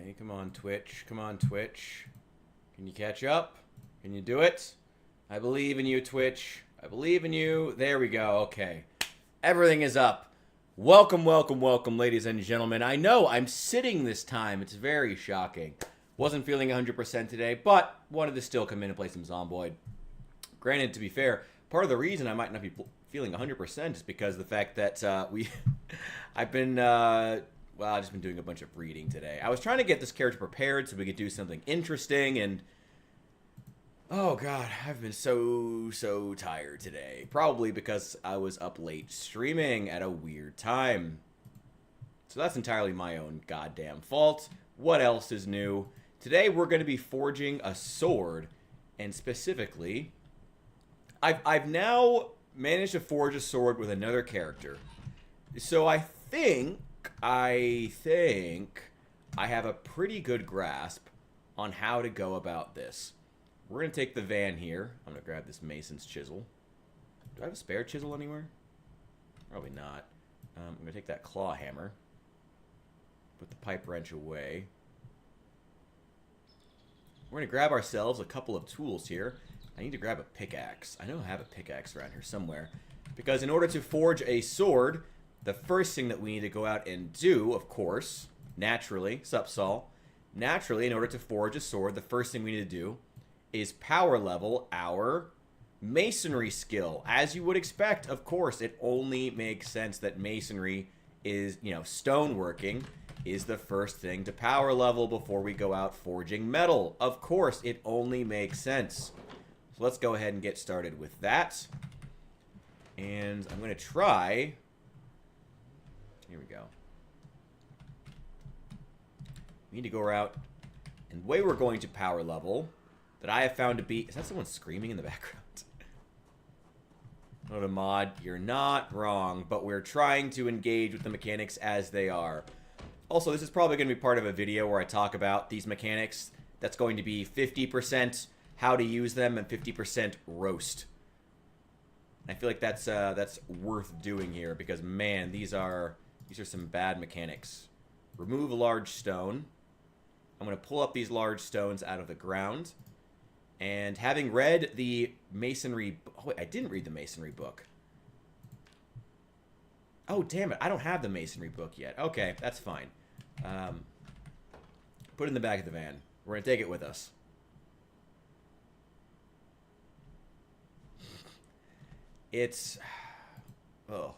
Okay, come on, Twitch. Come on, Twitch. Can you catch up? Can you do it? I believe in you, Twitch. I believe in you. There we go. Okay. Everything is up. Welcome, welcome, welcome, ladies and gentlemen. I know I'm sitting this time. It's very shocking. Wasn't feeling 100% today, but wanted to still come in and play some Zomboid. Granted, to be fair, part of the reason I might not be feeling 100% is because of the fact that I've been, well, I've just been doing a bunch of reading today. I was trying to get this character prepared so we could do something interesting, and oh god, I've been so tired today. Probably because I was up late streaming at a weird time. So that's entirely my own goddamn fault. What else is new? Today we're going to be forging a sword, and specifically, I've now managed to forge a sword with another character. So I think I have a pretty good grasp on how to go about this. We're going to take the van here. I'm going to grab this mason's chisel. Do I have a spare chisel anywhere? Probably not. I'm going to take that claw hammer. Put the pipe wrench away. We're going to grab ourselves a couple of tools here. I need to grab a pickaxe. I know I have a pickaxe around here somewhere. Because in order to forge a sword, the first thing that we need to go out and do, of course, naturally, sup Saul, naturally, in order to forge a sword, the first thing we need to do is power level our masonry skill. As you would expect, of course, it only makes sense that masonry is, stoneworking is the first thing to power level before we go out forging metal. Of course, it only makes sense. So let's go ahead and get started with that. And I'm going to try... Here we go. We need to go out. And the way we're going to power level that I have found to be... Is that someone screaming in the background? Not a mod. You're not wrong, but we're trying to engage with the mechanics as they are. Also, this is probably going to be part of a video where I talk about these mechanics. That's going to be 50% how to use them and 50% roast. I feel like that's worth doing here because, man, these are some bad mechanics. Remove a large stone. I'm going to pull up these large stones out of the ground. And having read the masonry... Oh, wait, I didn't read the masonry book. Oh, damn it. I don't have the masonry book yet. Okay, that's fine. Put it in the back of the van. We're going to take it with us. It's... Oh.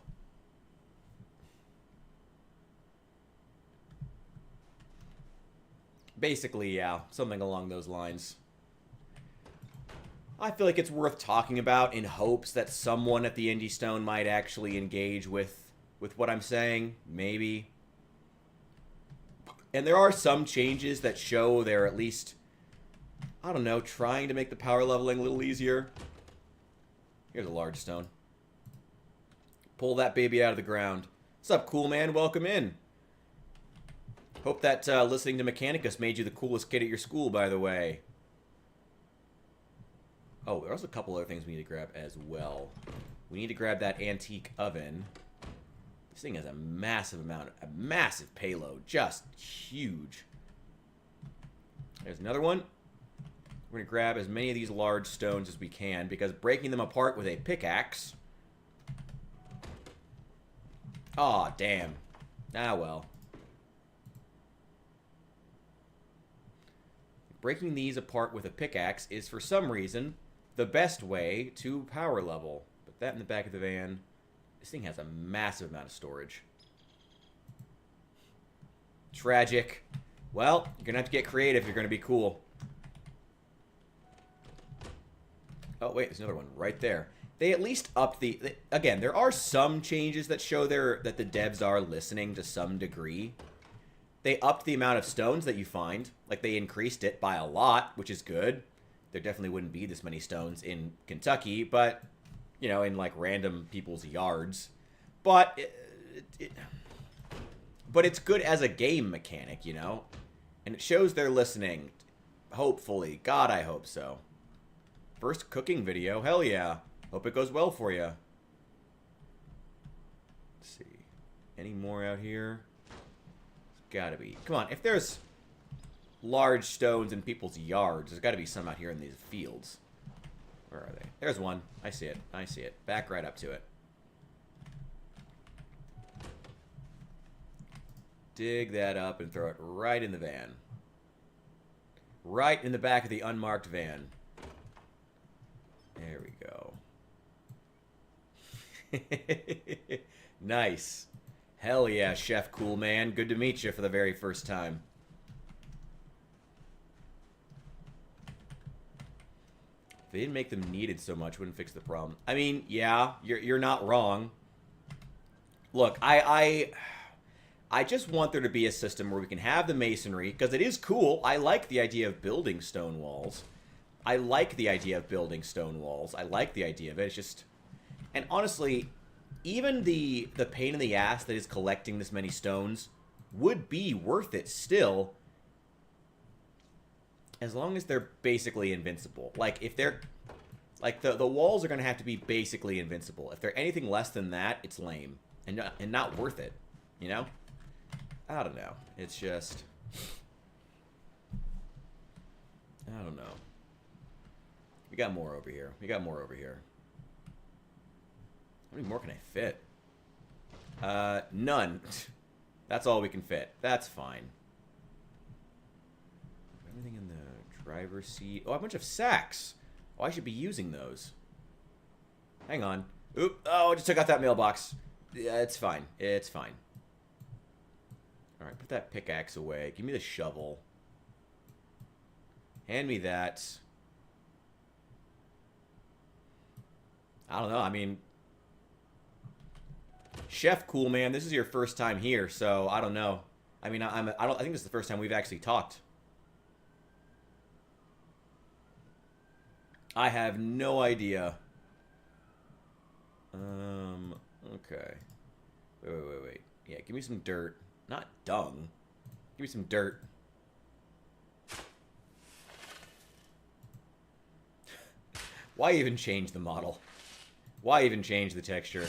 Basically, yeah. Something along those lines. I feel like it's worth talking about in hopes that someone at the Indie Stone might actually engage with what I'm saying. Maybe. And there are some changes that show they're at least, I don't know, trying to make the power leveling a little easier. Here's a large stone. Pull that baby out of the ground. What's up, cool man? Welcome in. Hope that listening to Mechanicus made you the coolest kid at your school, by the way. Oh, there's a couple other things we need to grab as well. We need to grab that antique oven. This thing has a massive payload. Just huge. There's another one. We're going to grab as many of these large stones as we can, because breaking them apart with a pickaxe... Aw, damn. Ah, well. Breaking these apart with a pickaxe is, for some reason, the best way to power level. Put that in the back of the van. This thing has a massive amount of storage. Tragic. Well, you're going to have to get creative if you're going to be cool. Oh, wait, there's another one right there. They at least upped the... Again, there are some changes that show that the devs are listening to some degree. They upped the amount of stones that you find. Like, they increased it by a lot, which is good. There definitely wouldn't be this many stones in Kentucky, but, in, like, random people's yards. But, but it's good as a game mechanic, And it shows they're listening. Hopefully. God, I hope so. First cooking video. Hell yeah. Hope it goes well for you. Let's see. Any more out here? There's gotta be. Come on, if there's large stones in people's yards. There's got to be some out here in these fields. Where are they? There's one. I see it. I see it. Back right up to it. Dig that up and throw it right in the van. Right in the back of the unmarked van. There we go. Nice. Hell yeah, Chef Cool Man. Good to meet you for the very first time. If they didn't make them needed so much, wouldn't fix the problem. I mean, yeah, you're not wrong. Look, I just want there to be a system where we can have the masonry, because it is cool. I like the idea of building stone walls. I like the idea of building stone walls. I like the idea of it. It's just... And honestly, even the pain in the ass that is collecting this many stones would be worth it still, as long as they're basically invincible. Like, if they're... Like, the walls are going to have to be basically invincible. If they're anything less than that, it's lame. And not worth it. You know? I don't know. It's just... I don't know. We got more over here. We got more over here. How many more can I fit? None. That's all we can fit. That's fine. Everything in the driver's seat. Oh, a bunch of sacks. Oh, I should be using those. Hang on. Oop. Oh, I just took out that mailbox. Yeah, it's fine. It's fine. Alright, put that pickaxe away. Give me the shovel. Hand me that. I don't know. I mean... Chef Cool Man, this is your first time here, so I don't know. I mean, I think this is the first time we've actually talked. I have no idea. Okay. Wait. Yeah, give me some dirt. Not dung. Give me some dirt. Why even change the model? Why even change the texture?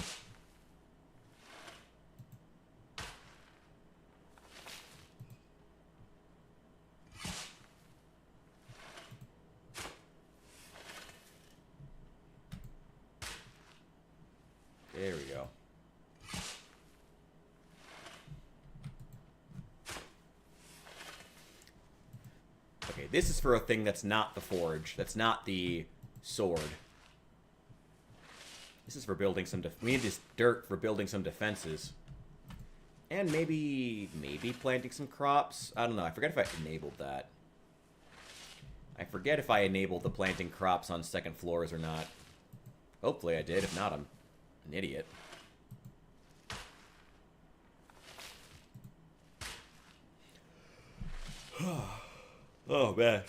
There we go. Okay, this is for a thing that's not the forge. That's not the sword. This is for building some... We need this dirt for building some defenses. And maybe planting some crops. I don't know. I forget if I enabled that. I forget if I enabled the planting crops on second floors or not. Hopefully I did. If not, I'm an idiot. Oh, man.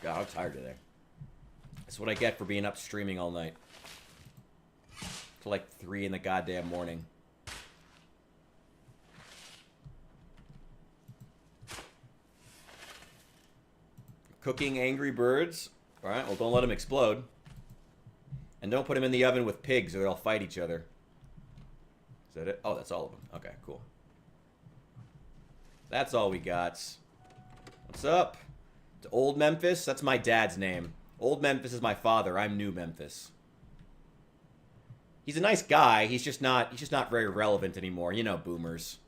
God, I'm tired today. That's what I get for being up streaming all night. Till like 3 in the goddamn morning. Cooking Angry Birds. Alright, well, don't let them explode. And don't put them in the oven with pigs or they'll fight each other. Is that it? Oh, that's all of them. Okay, cool. That's all we got. What's up? To Old Memphis? That's my dad's name. Old Memphis is my father. I'm New Memphis. He's a nice guy. He's just not very relevant anymore. You know, boomers.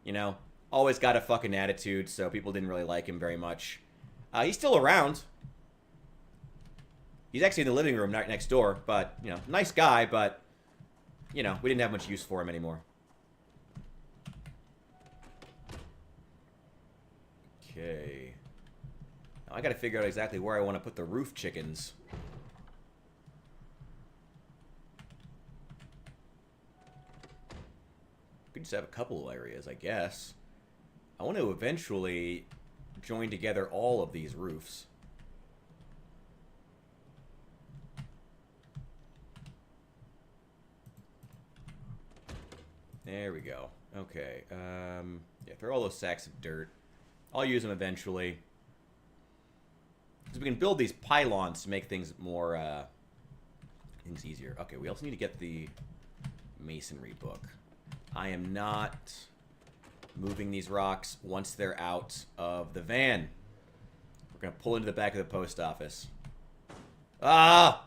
You know? Always got a fucking attitude, so people didn't really like him very much. He's still around. He's actually in the living room right next door, but, you know, nice guy, but, you know, we didn't have much use for him anymore. Okay. Now I gotta figure out exactly where I want to put the roof chickens. We could just have a couple of areas, I guess. I want to eventually join together all of these roofs. There we go. Okay. Yeah, throw all those sacks of dirt. I'll use them eventually. Because we can build these pylons to make things more, things easier. Okay, we also need to get the masonry book. I am not moving these rocks once they're out of the van. We're going to pull into the back of the post office. Ah!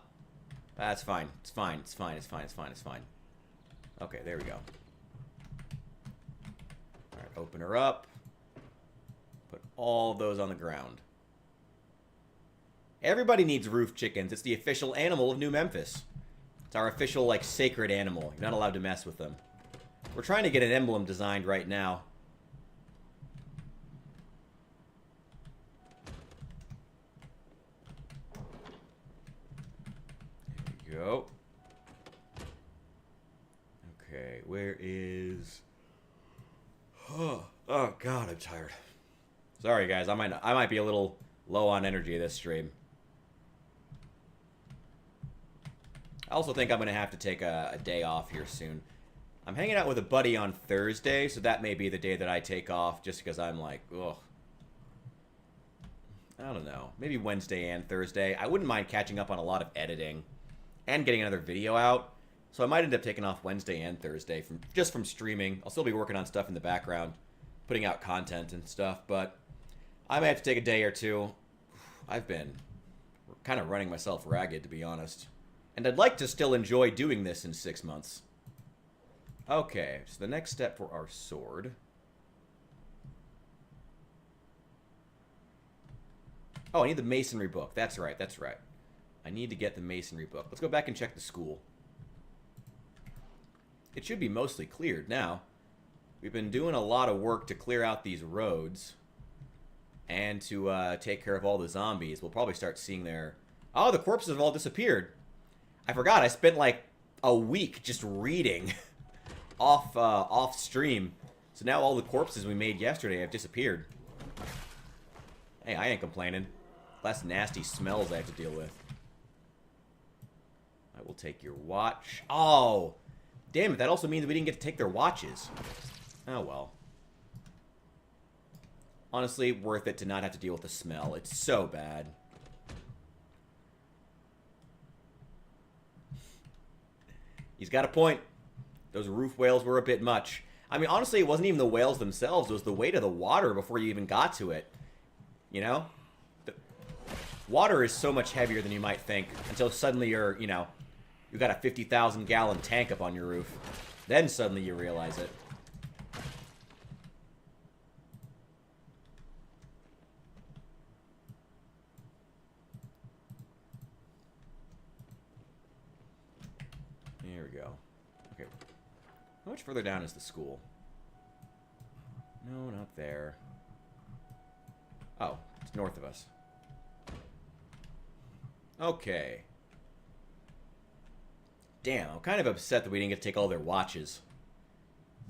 That's fine. It's fine. It's fine. It's fine. It's fine. It's fine. Okay, there we go. All right, open her up. Put all those on the ground. Everybody needs roof chickens. It's the official animal of New Memphis. It's our official, like, sacred animal. You're not allowed to mess with them. We're trying to get an emblem designed right now. There we go. Okay, where is... Oh, God, I'm tired. Sorry, guys. I might be a little low on energy this stream. I also think I'm going to have to take a day off here soon. I'm hanging out with a buddy on Thursday, so that may be the day that I take off just because I'm like, ugh. I don't know. Maybe Wednesday and Thursday. I wouldn't mind catching up on a lot of editing and getting another video out. So I might end up taking off Wednesday and Thursday just from streaming. I'll still be working on stuff in the background, putting out content and stuff, but I may have to take a day or two. I've been kind of running myself ragged, to be honest. And I'd like to still enjoy doing this in 6 months. Okay, so the next step for our sword. Oh, I need the masonry book. That's right, that's right. I need to get the masonry book. Let's go back and check the school. It should be mostly cleared now. We've been doing a lot of work to clear out these roads. And to take care of all the zombies. We'll probably start seeing their... Oh, the corpses have all disappeared. I forgot, I spent like a week just reading off stream. So now all the corpses we made yesterday have disappeared. Hey, I ain't complaining. Less nasty smells I have to deal with. I will take your watch. Oh, damn it, that also means we didn't get to take their watches. Oh well. Honestly, worth it to not have to deal with the smell. It's so bad. He's got a point. Those roof whales were a bit much. I mean, honestly, it wasn't even the whales themselves. It was the weight of the water before you even got to it. You know? The water is so much heavier than you might think. Until suddenly you're, you know, you got a 50,000 gallon tank up on your roof. Then suddenly you realize it. There we go. Okay. How much further down is the school? No, not there. Oh, it's north of us. Okay. Damn, I'm kind of upset that we didn't get to take all their watches.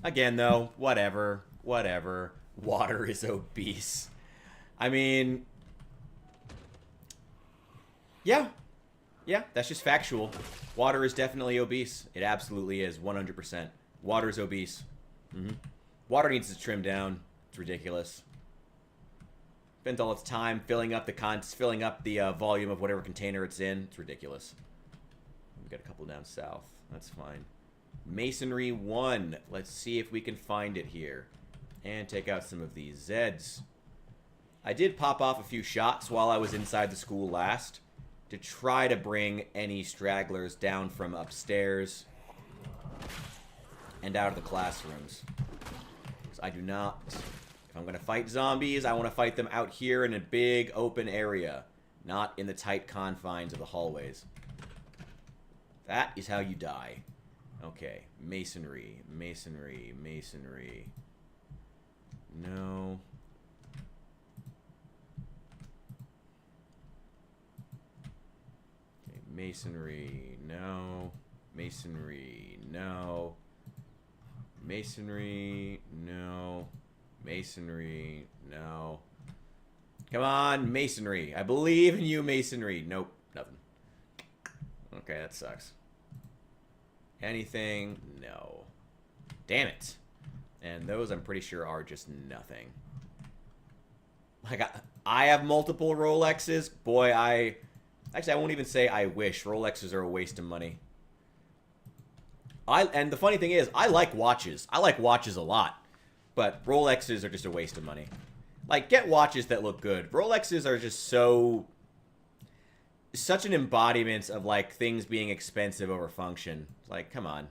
Again, though, whatever. Whatever. Water is obese. I mean... Yeah. Yeah, that's just factual. Water is definitely obese. It absolutely is, 100%. Water is obese. Water needs to trim down. It's ridiculous. Spends all its time filling up the volume of whatever container it's in. It's ridiculous. We've got a couple down south. That's fine. Masonry 1. Let's see if we can find it here. And take out some of these Zeds. I did pop off a few shots while I was inside the school last, to try to bring any stragglers down from upstairs and out of the classrooms. Because I do not... If I'm going to fight zombies, I want to fight them out here in a big open area, not in the tight confines of the hallways. That is how you die. Okay, masonry, masonry, masonry. No... Masonry, no. Masonry, no. Masonry, no. Masonry, no. Come on, masonry. I believe in you, masonry. Nope, nothing. Okay, that sucks. Anything? No. Damn it. And those, I'm pretty sure, are just nothing. Like, I have multiple Rolexes. Boy, Actually, I won't even say I wish. Rolexes are a waste of money. And the funny thing is, I like watches. I like watches a lot. But Rolexes are just a waste of money. Like, get watches that look good. Rolexes are just such an embodiment of, like, things being expensive over function. Like, come on.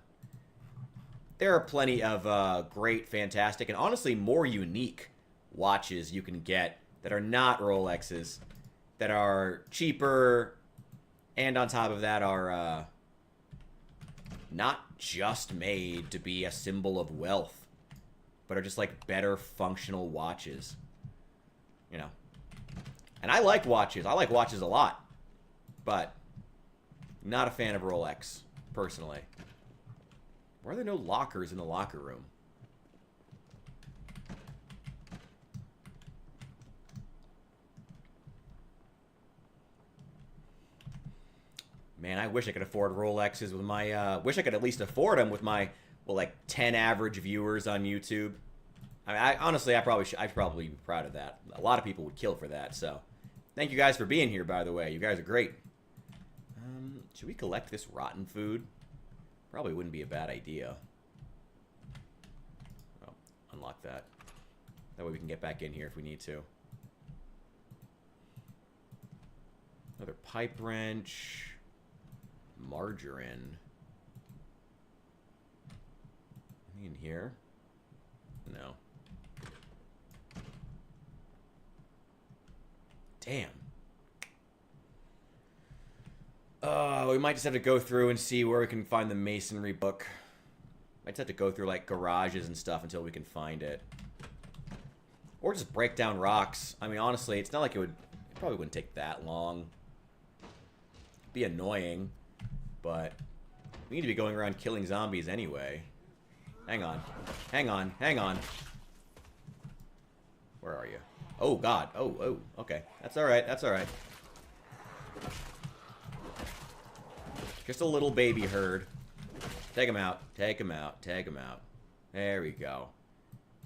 There are plenty of great, fantastic, and honestly more unique watches you can get that are not Rolexes, that are cheaper, and on top of that are not just made to be a symbol of wealth, but are just like better functional watches. You know. And I like watches. I like watches a lot. But not a fan of Rolex, personally. Why are there no lockers in the locker room? Man, I wish I could afford Rolexes with my, wish I could at least afford them with my, well, like 10 average viewers on YouTube. I mean, honestly, I'd probably be proud of that. A lot of people would kill for that, so. Thank you guys for being here, by the way. You guys are great. Should we collect this rotten food? Probably wouldn't be a bad idea. Oh, unlock that. That way we can get back in here if we need to. Another pipe wrench. Margarine. Anything in here? No. Damn. We might just have to go through and see where we can find the masonry book. Might just have to go through, like, garages and stuff until we can find it. Or just break down rocks. I mean, honestly, it's not like it probably wouldn't take that long. It'd be annoying, but we need to be going around killing zombies anyway. Hang on. Hang on. Hang on. Where are you? Oh, God. Oh, okay. That's alright. That's alright. Just a little baby herd. Take him out. Take him out. Take him out. There we go.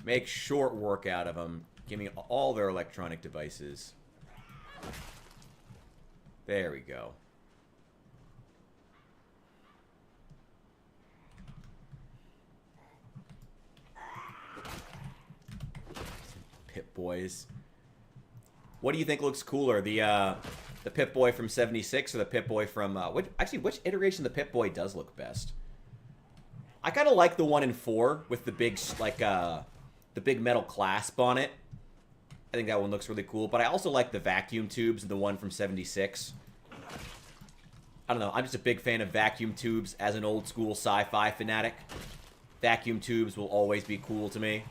Make short work out of them. Give me all their electronic devices. There we go. Pip-Boys. What do you think looks cooler? The Pip-Boy from 76 or the Pip-Boy from... which iteration of the Pip-Boy does look best? I kind of like the one in 4 with the big, like, the big metal clasp on it. I think that one looks really cool. But I also like the vacuum tubes, the one from 76. I don't know. I'm just a big fan of vacuum tubes as an old school sci-fi fanatic. Vacuum tubes will always be cool to me.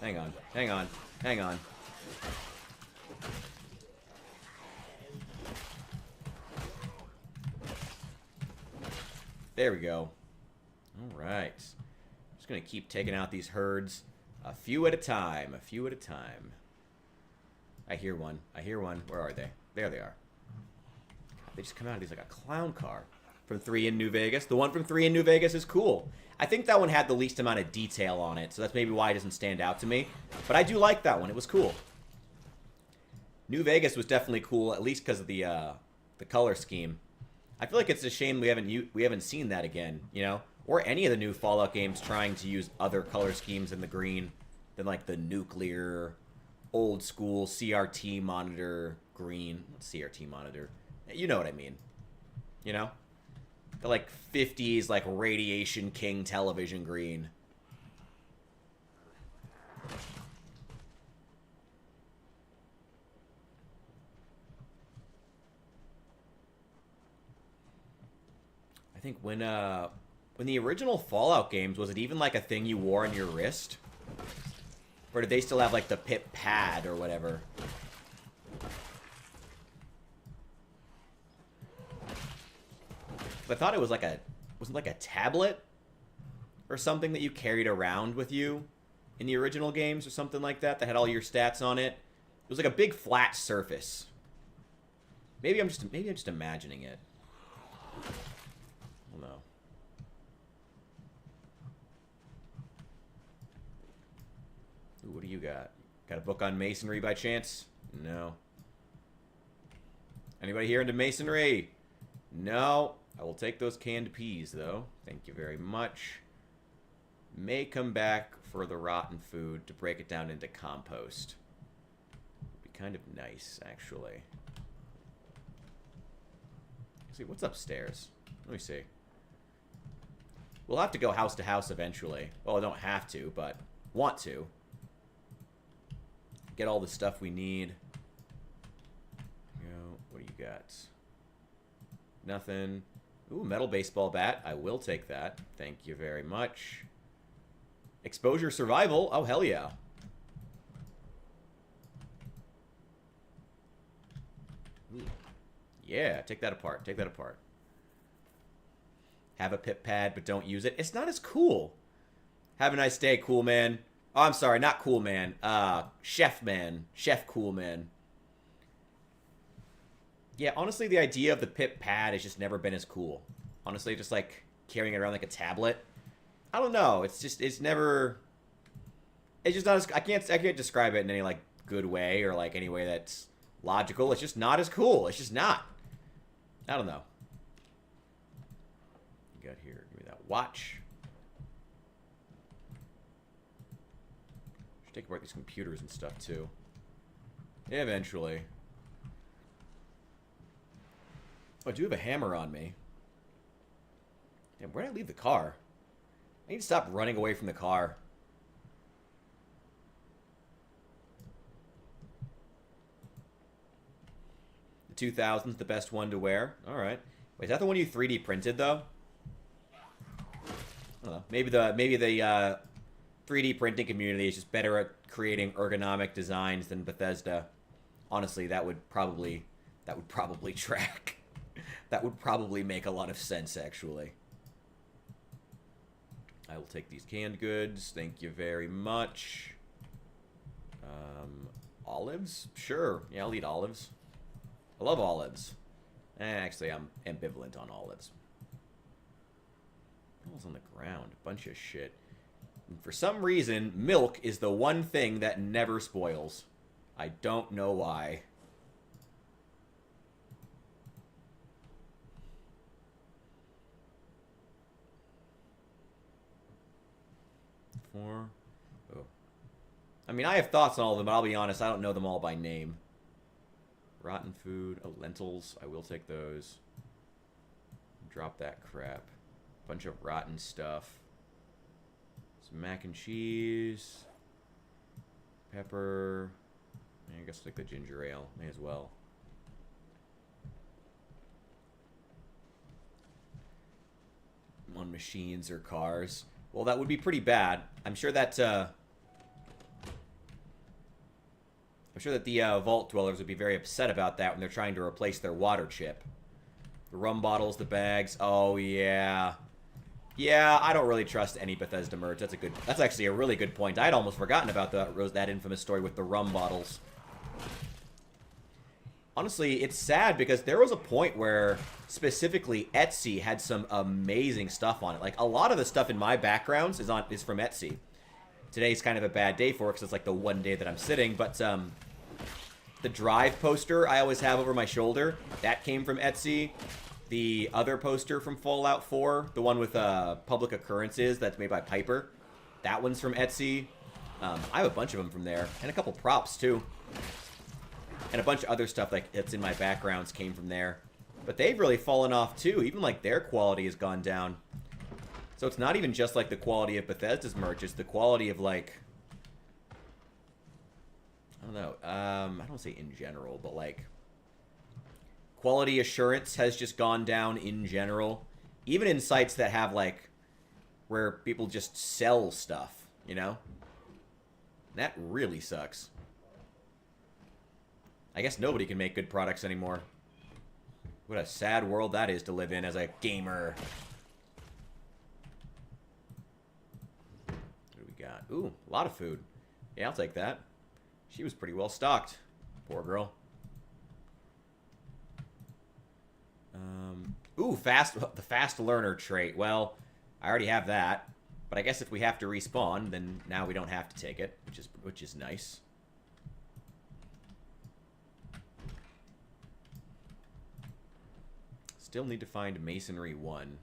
Hang on. Hang on. Hang on. There we go. Alright. Just gonna keep taking out these herds a few at a time. A few at a time. I hear one. I hear one. Where are they? There they are. They just come out of these like a clown car. From 3 in New Vegas. The one from 3 in New Vegas is cool. I think that one had the least amount of detail on it, so that's maybe why it doesn't stand out to me. But I do like that one. It was cool. New Vegas was definitely cool, at least because of the color scheme. I feel like it's a shame we haven't seen that again, you know? Or any of the new Fallout games trying to use other color schemes in the green than like the nuclear, old school CRT monitor green. What's CRT monitor? You know what I mean. You know? The like 50s like Radiation King television green. I think when the original Fallout games, was it even like a thing you wore on your wrist? Or did they still have like the pip pad or whatever? I thought it was like wasn't like a tablet or something that you carried around with you in the original games or something like that that had all your stats on it. It was like a big flat surface. Maybe I'm just imagining it. I don't know. Ooh, what do you got? Got a book on masonry by chance? No. Anybody here into masonry? No. I will take those canned peas, though. Thank you very much. May come back for the rotten food to break it down into compost. Would be kind of nice, actually. Let's see, what's upstairs? Let me see. We'll have to go house to house eventually. Well, I don't have to, but want to. Get all the stuff we need. What do you got? Nothing. Ooh, metal baseball bat. I will take that. Thank you very much. Exposure survival. Oh, hell yeah. Ooh. Yeah, take that apart. Take that apart. Have a pip pad, but don't use it. It's not as cool. Have a nice day, cool man. Oh, I'm sorry, not cool man. Chef man. Chef cool man. Yeah, honestly, the idea of the pip pad has just never been as cool. Honestly, just like carrying it around like a tablet. I don't know. It's just, it's never. It's just not as. I can't describe it in any like good way or like any way that's logical. It's just not as cool. It's just not. I don't know. You got here. Give me that watch. Should take apart these computers and stuff too. Eventually. Oh, I do have a hammer on me. Damn, where did I leave the car? I need to stop running away from the car. The 2000's the best one to wear. Alright. Wait, is that the one you 3D printed, though? I don't know. Maybe the 3D printing community is just better at creating ergonomic designs than Bethesda. Honestly, that would probably track. That would probably make a lot of sense, actually. I will take these canned goods. Thank you very much. Olives? Sure. Yeah, I'll eat olives. I love olives. Actually, I'm ambivalent on olives. What's on the ground? A bunch of shit. And for some reason, milk is the one thing that never spoils. I don't know why. Oh. I mean, I have thoughts on all of them, but I'll be honest, I don't know them all by name. Rotten food. Oh, lentils. I will take those. Drop that crap. Bunch of rotten stuff. Some mac and cheese. Pepper. I guess I'll take the ginger ale. May as well. On machines or cars. Well, that would be pretty bad. I'm sure that the Vault Dwellers would be very upset about that when they're trying to replace their water chip. The rum bottles, the bags. Oh, yeah. Yeah, I don't really trust any Bethesda merch. That's actually a really good point. I'd almost forgotten about that infamous story with the rum bottles. Honestly, it's sad because there was a point where specifically Etsy had some amazing stuff on it. Like, a lot of the stuff in my backgrounds is from Etsy. Today's kind of a bad day for it because it's like the one day that I'm sitting, but the Drive poster I always have over my shoulder, that came from Etsy. The other poster from Fallout 4, the one with public occurrences that's made by Piper, that one's from Etsy. I have a bunch of them from there, and a couple props too. And a bunch of other stuff like that's in my backgrounds came from there. But they've really fallen off too. Even like their quality has gone down. So it's not even just like the quality of Bethesda's merch. It's the quality of like... I don't know. I don't say in general, but like... Quality assurance has just gone down in general. Even in sites that have like... Where people just sell stuff, you know? That really sucks. I guess nobody can make good products anymore. What a sad world that is to live in as a gamer. What do we got? Ooh, a lot of food. Yeah, I'll take that. She was pretty well stocked. Poor girl. Ooh, the fast learner trait. Well, I already have that. But I guess if we have to respawn, then now we don't have to take it, which is nice. Still need to find Masonry 1.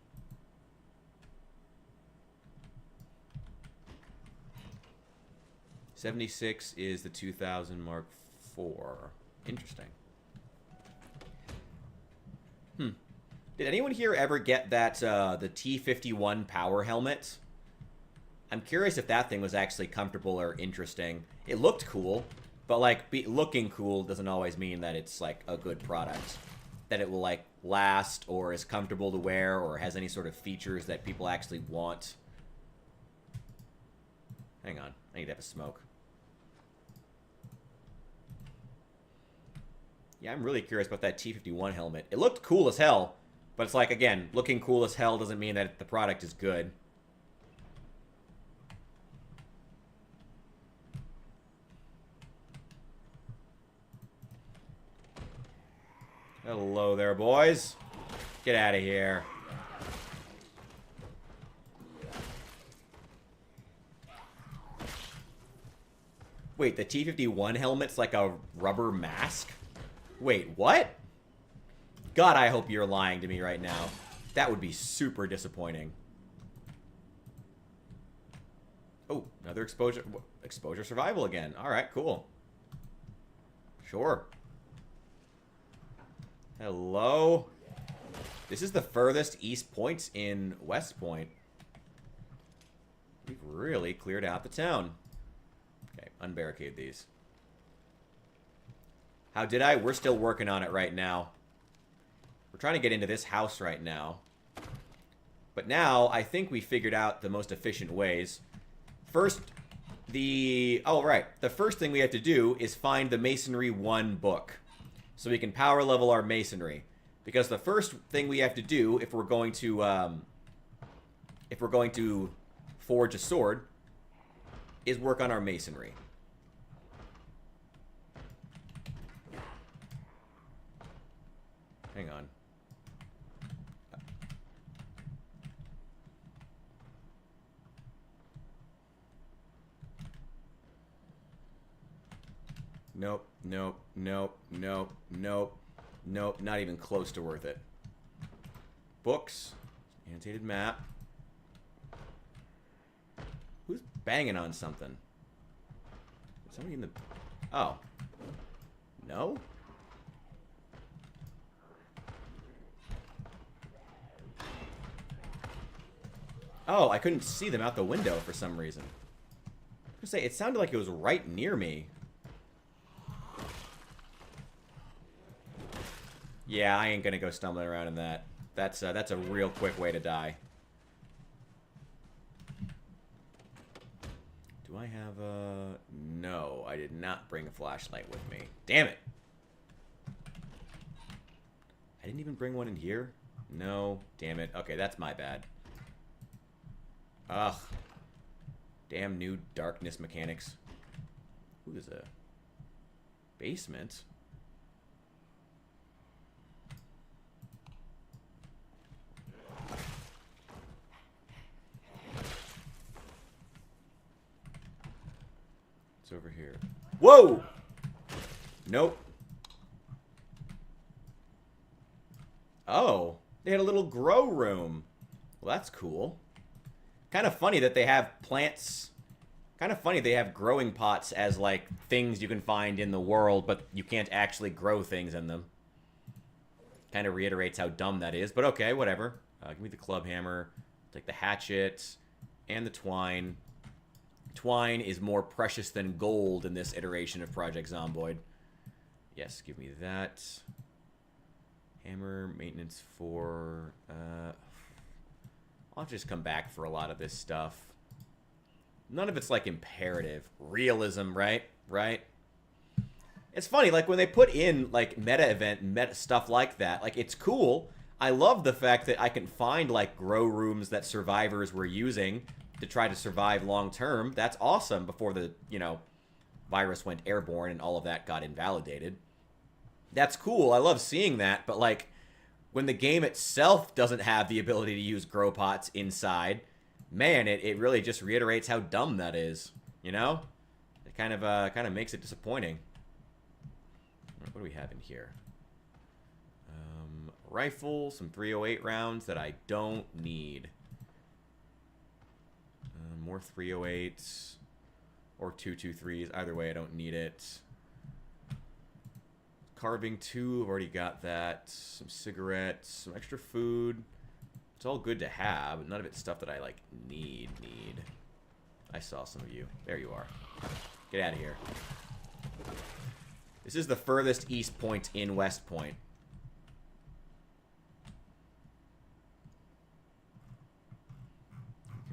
$76 is the 2000 Mark IV. Interesting. Did anyone here ever get that, the T-51 power helmet? I'm curious if that thing was actually comfortable or interesting. It looked cool, but, like, looking cool doesn't always mean that it's, like, a good product. That it will, like, last or is comfortable to wear or has any sort of features that people actually want. Hang on. I need to have a smoke. Yeah, I'm really curious about that T-51 helmet. It looked cool as hell, but it's like, again, looking cool as hell doesn't mean that the product is good. Hello there, boys. Get out of here. Wait, the T-51 helmet's like a rubber mask? Wait, what? God, I hope you're lying to me right now. That would be super disappointing. Oh, another exposure survival again. All right, cool. Sure. Hello? This is the furthest east point in West Point. We've really cleared out the town. Okay, unbarricade these. How did I? We're still working on it right now. We're trying to get into this house right now. But now, I think we figured out the most efficient ways. First, oh, right. The first thing we have to do is find the Masonry 1 book. So we can power level our masonry. Because the first thing we have to do, if we're going to forge a sword, is work on our masonry. Hang on. Nope, nope, nope, nope, nope, nope, not even close to worth it. Books, annotated map. Who's banging on something? Is somebody in the... Oh. No? Oh, I couldn't see them out the window for some reason. I was gonna say, it sounded like it was right near me. Yeah, I ain't gonna go stumbling around in that. That's a real quick way to die. Do I have a... No, I did not bring a flashlight with me. Damn it! I didn't even bring one in here? No, damn it. Okay, that's my bad. Ugh. Damn new darkness mechanics. Ooh, there's a basement. It's over here. Whoa! Nope. Oh, they had a little grow room. Well, that's cool. Kind of funny that they have plants. Kind of funny they have growing pots as, like, things you can find in the world, but you can't actually grow things in them. Kind of reiterates how dumb that is, but okay, whatever. Give me the club hammer. Take the hatchet and the twine. Twine is more precious than gold in this iteration of Project Zomboid. Yes, give me that. Hammer, maintenance 4. I'll just come back for a lot of this stuff. None of it's, like, imperative. Realism, right? Right? It's funny, like, when they put in, like, meta stuff like that, like, it's cool. I love the fact that I can find, like, grow rooms that survivors were using to try to survive long term. That's awesome before the, you know, virus went airborne and all of that got invalidated. That's cool. I love seeing that, but, like, when the game itself doesn't have the ability to use grow pots inside, man, it really just reiterates how dumb that is, you know? It kind of makes it disappointing. What do we have in here? rifle, some 308 rounds that I don't need. More 308s or 223s. Either way, I don't need it. Carving 2, I've already got that. Some cigarettes, some extra food. It's all good to have, but none of it's stuff that I, like, need. I saw some of you. There you are. Get out of here. This is the furthest east point in West Point.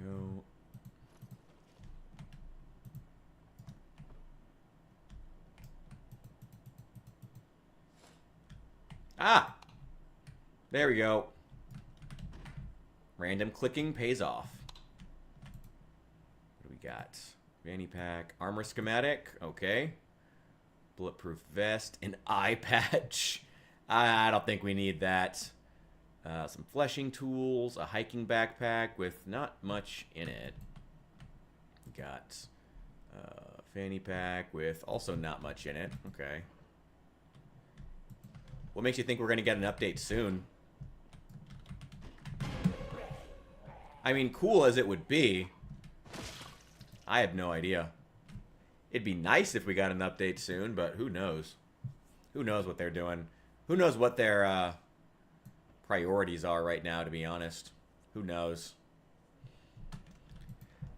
Go. Ah! There we go. Random clicking pays off. What do we got? Fanny pack. Armor schematic. Okay. Bulletproof vest. An eye patch. I don't think we need that. Some fleshing tools. A hiking backpack with not much in it. We got fanny pack with also not much in it. Okay. What makes you think we're going to get an update soon? I mean, cool as it would be, I have no idea. It'd be nice if we got an update soon, but who knows? Who knows what they're doing? Who knows what their priorities are right now, to be honest? Who knows?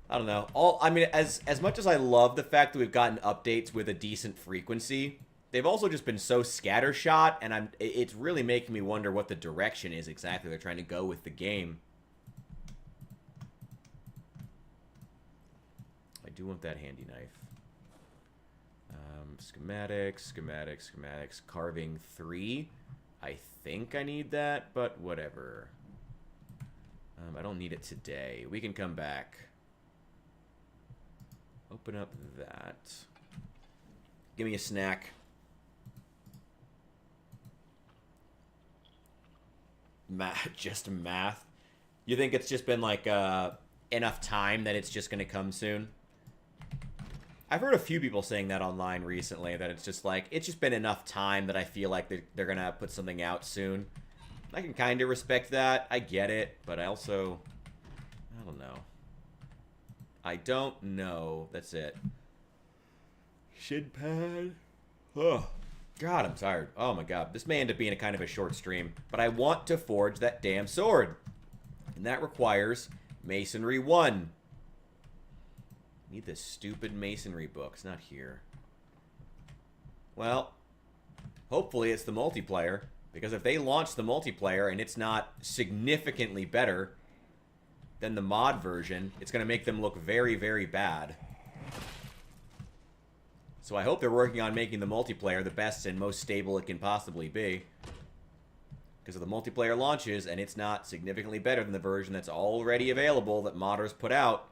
I don't know. I mean, as much as I love the fact that we've gotten updates with a decent frequency, they've also just been so scattershot, and it's really making me wonder what the direction is exactly they're trying to go with the game. I do want that handy knife. Schematics. Carving 3. I think I need that, but whatever. I don't need it today. We can come back. Open up that. Give me a snack. Just math. You think it's just been like enough time that it's just going to come soon? I've heard a few people saying that online recently, that it's just like, it's just been enough time that I feel like they're going to put something out soon. I can kind of respect that. I get it, but I also, I don't know. I don't know. That's it. Shin pad. Oh, God, I'm tired. Oh, my God. This may end up being a kind of a short stream, but I want to forge that damn sword. And that requires Masonry 1. Need this stupid masonry book. It's not here. Well, hopefully it's the multiplayer, because if they launch the multiplayer and it's not significantly better than the mod version, it's going to make them look very, very bad. So I hope they're working on making the multiplayer the best and most stable it can possibly be. Because if the multiplayer launches and it's not significantly better than the version that's already available that modders put out,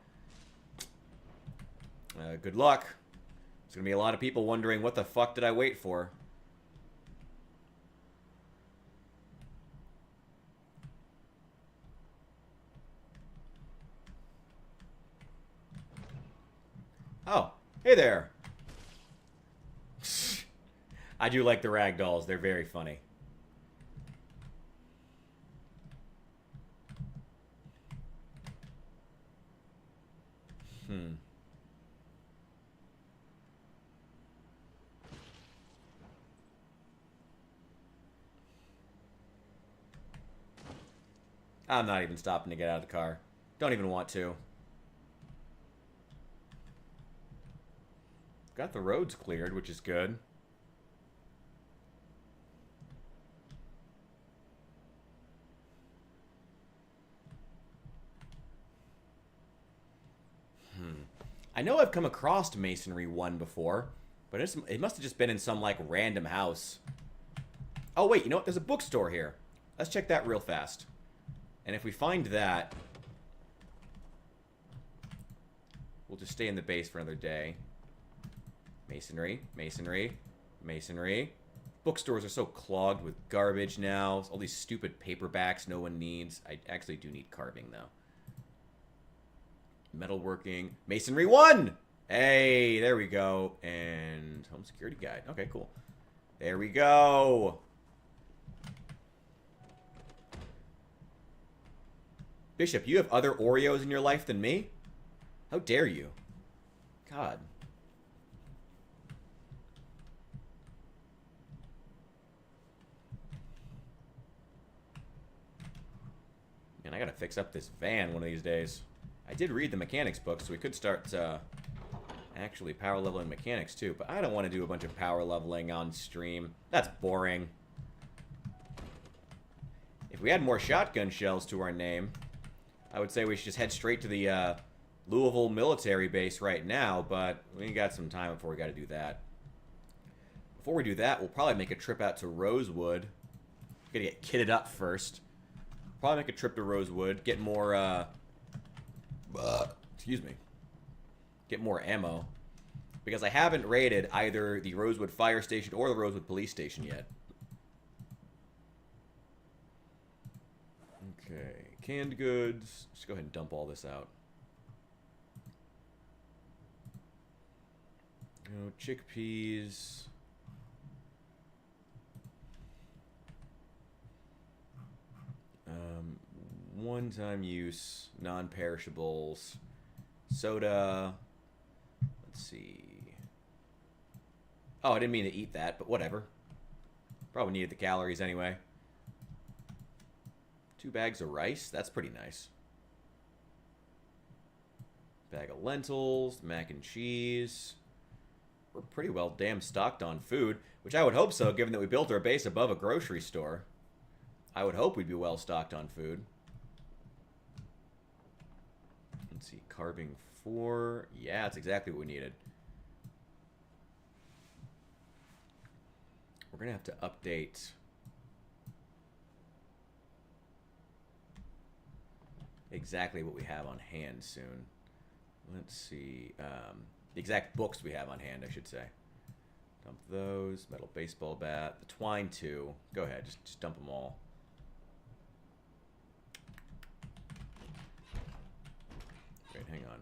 good luck. There's going to be a lot of people wondering, what the fuck did I wait for? Oh, hey there. I do like the ragdolls. They're very funny. I'm not even stopping to get out of the car. Don't even want to. Got the roads cleared, which is good. I know I've come across Masonry 1 before, but it must have just been in some, like, random house. Oh, wait, you know what? There's a bookstore here. Let's check that real fast. And if we find that, we'll just stay in the base for another day. Masonry, masonry, masonry. Bookstores are so clogged with garbage now. All these stupid paperbacks no one needs. I actually do need carving, though. Metalworking. Masonry 1! Hey, there we go. And home security guide. Okay, cool. There we go. Bishop, you have other Oreos in your life than me? How dare you? God. Man, I gotta fix up this van one of these days. I did read the mechanics book, so we could start actually power leveling mechanics too, but I don't want to do a bunch of power leveling on stream. That's boring. If we had more shotgun shells to our name, I would say we should just head straight to the Louisville military base right now, but we got some time before we got to do that. Before we do that, we'll probably make a trip out to Rosewood. Gotta get kitted up first. Probably make a trip to Rosewood, get more, excuse me. Get more ammo. Because I haven't raided either the Rosewood Fire Station or the Rosewood Police Station yet. Okay, canned goods. Just go ahead and dump all this out. Oh, chickpeas. One-time use, non-perishables, soda. Let's see. Oh, I didn't mean to eat that, but whatever. Probably needed the calories anyway. 2 bags of rice. That's pretty nice. Bag of lentils, mac and cheese. We're pretty well damn stocked on food, which I would hope so, given that we built our base above a grocery store. I would hope we'd be well stocked on food. Let's see, carving 4. Yeah, that's exactly what we needed. We're going to have to update exactly what we have on hand soon. Let's see. The exact books we have on hand, I should say. Dump those. Metal baseball bat. The twine 2. Go ahead. Just dump them all. Wait, hang on.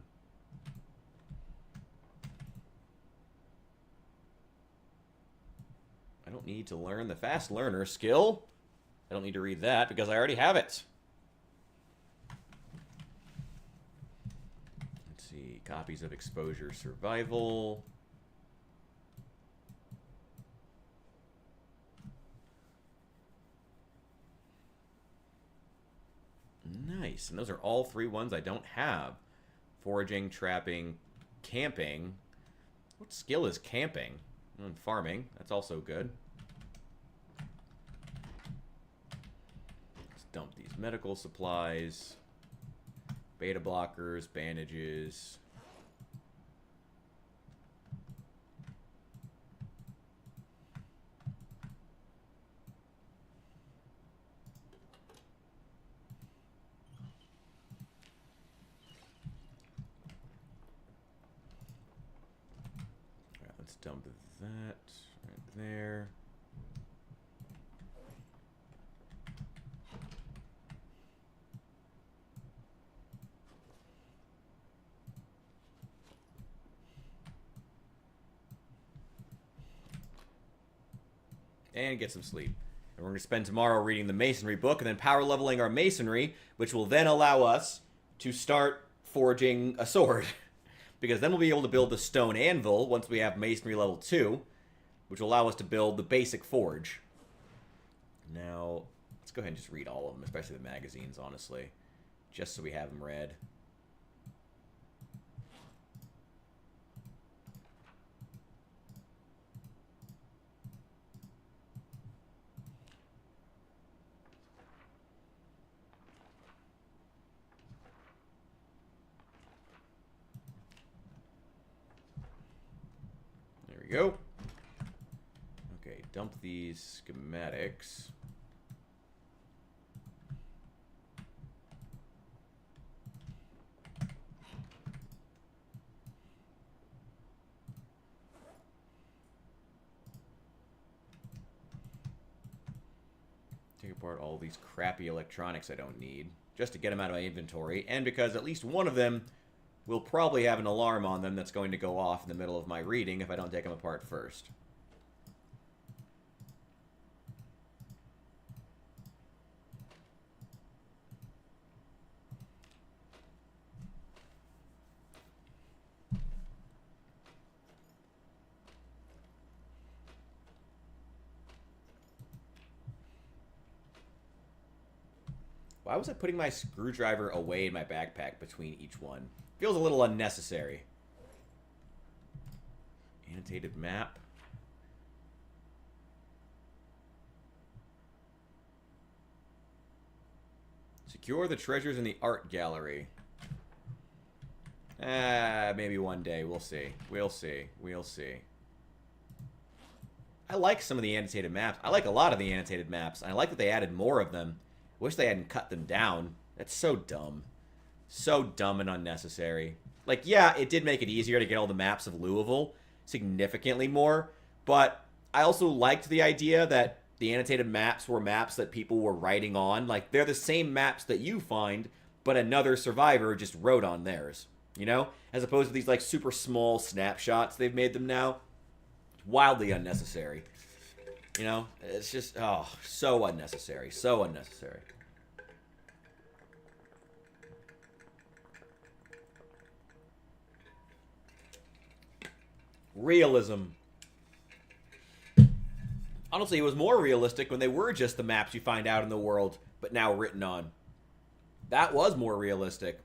I don't need to learn the fast learner skill. I don't need to read that because I already have it. Let's see. Copies of Exposure Survival. Nice. And those are all 3 ones I don't have. Foraging, trapping, camping. What skill is camping? And farming. That's also good. Let's dump these medical supplies. Beta blockers, bandages. Let's dump that right there. And get some sleep. And we're going to spend tomorrow reading the masonry book and then power leveling our masonry, which will then allow us to start forging a sword. Because then we'll be able to build the stone anvil once we have masonry level 2, which will allow us to build the basic forge. Now, let's go ahead and just read all of them, especially the magazines, honestly, just so we have them read. Go. Okay, dump these schematics. Take apart all these crappy electronics I don't need, just to get them out of my inventory, and because at least one of them will probably have an alarm on them that's going to go off in the middle of my reading if I don't take them apart first. Why was I putting my screwdriver away in my backpack between each one? Feels a little unnecessary. Annotated map. Secure the treasures in the art gallery. Maybe one day. We'll see. We'll see. We'll see. I like some of the annotated maps. I like a lot of the annotated maps. I like that they added more of them. Wish they hadn't cut them down. That's so dumb. So dumb and unnecessary. Like, yeah, it did make it easier to get all the maps of Louisville. Significantly more. But I also liked the idea that the annotated maps were maps that people were writing on. Like, they're the same maps that you find, but another survivor just wrote on theirs. You know? As opposed to these, like, super small snapshots they've made them now. Wildly unnecessary. You know? It's just, oh, so unnecessary. So unnecessary. Realism. Honestly, it was more realistic when they were just the maps you find out in the world, but now written on. That was more realistic.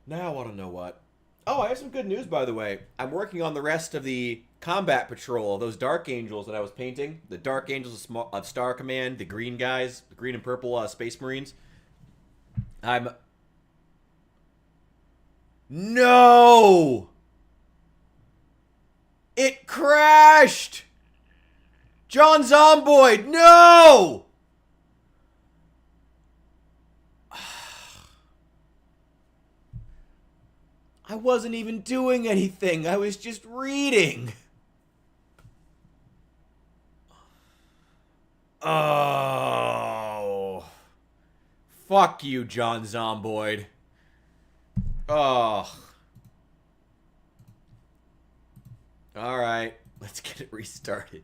Now I want to know what. Oh, I have some good news, by the way. I'm working on the rest of the combat patrol, those Dark Angels that I was painting. The Dark Angels of Star Command, the green guys, the green and purple Space Marines. No! It crashed! John Zomboid, no! I wasn't even doing anything. I was just reading. Oh. Fuck you, John Zomboid. Oh. Alright. Let's get it restarted.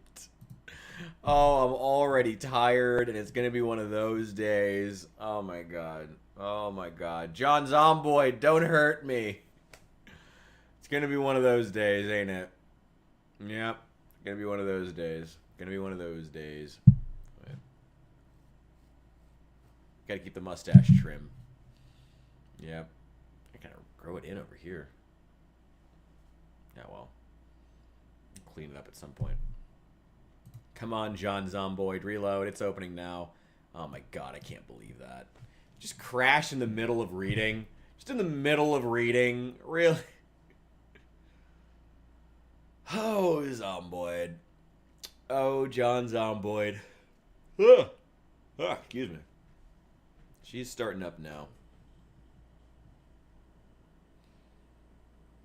Oh, I'm already tired, and it's going to be one of those days. Oh, my God. Oh, my God. John Zomboid, don't hurt me. It's going to be one of those days, ain't it? Yep. Going to be one of those days. Going to be one of those days. Got to keep the mustache trim. Yep. I got to grow it in over here. Yeah, well. Clean it up at some point. Come on, John Zomboid. Reload. It's opening now. Oh, my God. I can't believe that. Just crash in the middle of reading. Just in the middle of reading. Really? Oh, Zomboid. Oh, John Zomboid. Excuse me. She's starting up now.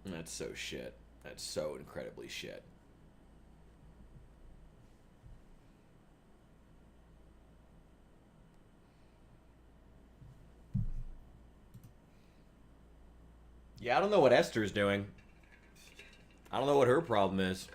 That's so shit. That's so incredibly shit. Yeah, I don't know what Esther's doing. I don't know what her problem is.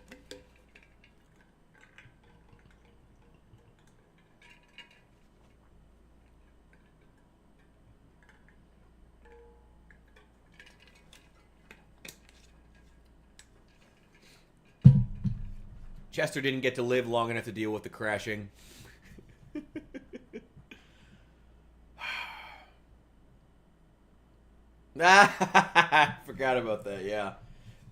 Chester didn't get to live long enough to deal with the crashing. Forgot about that, yeah.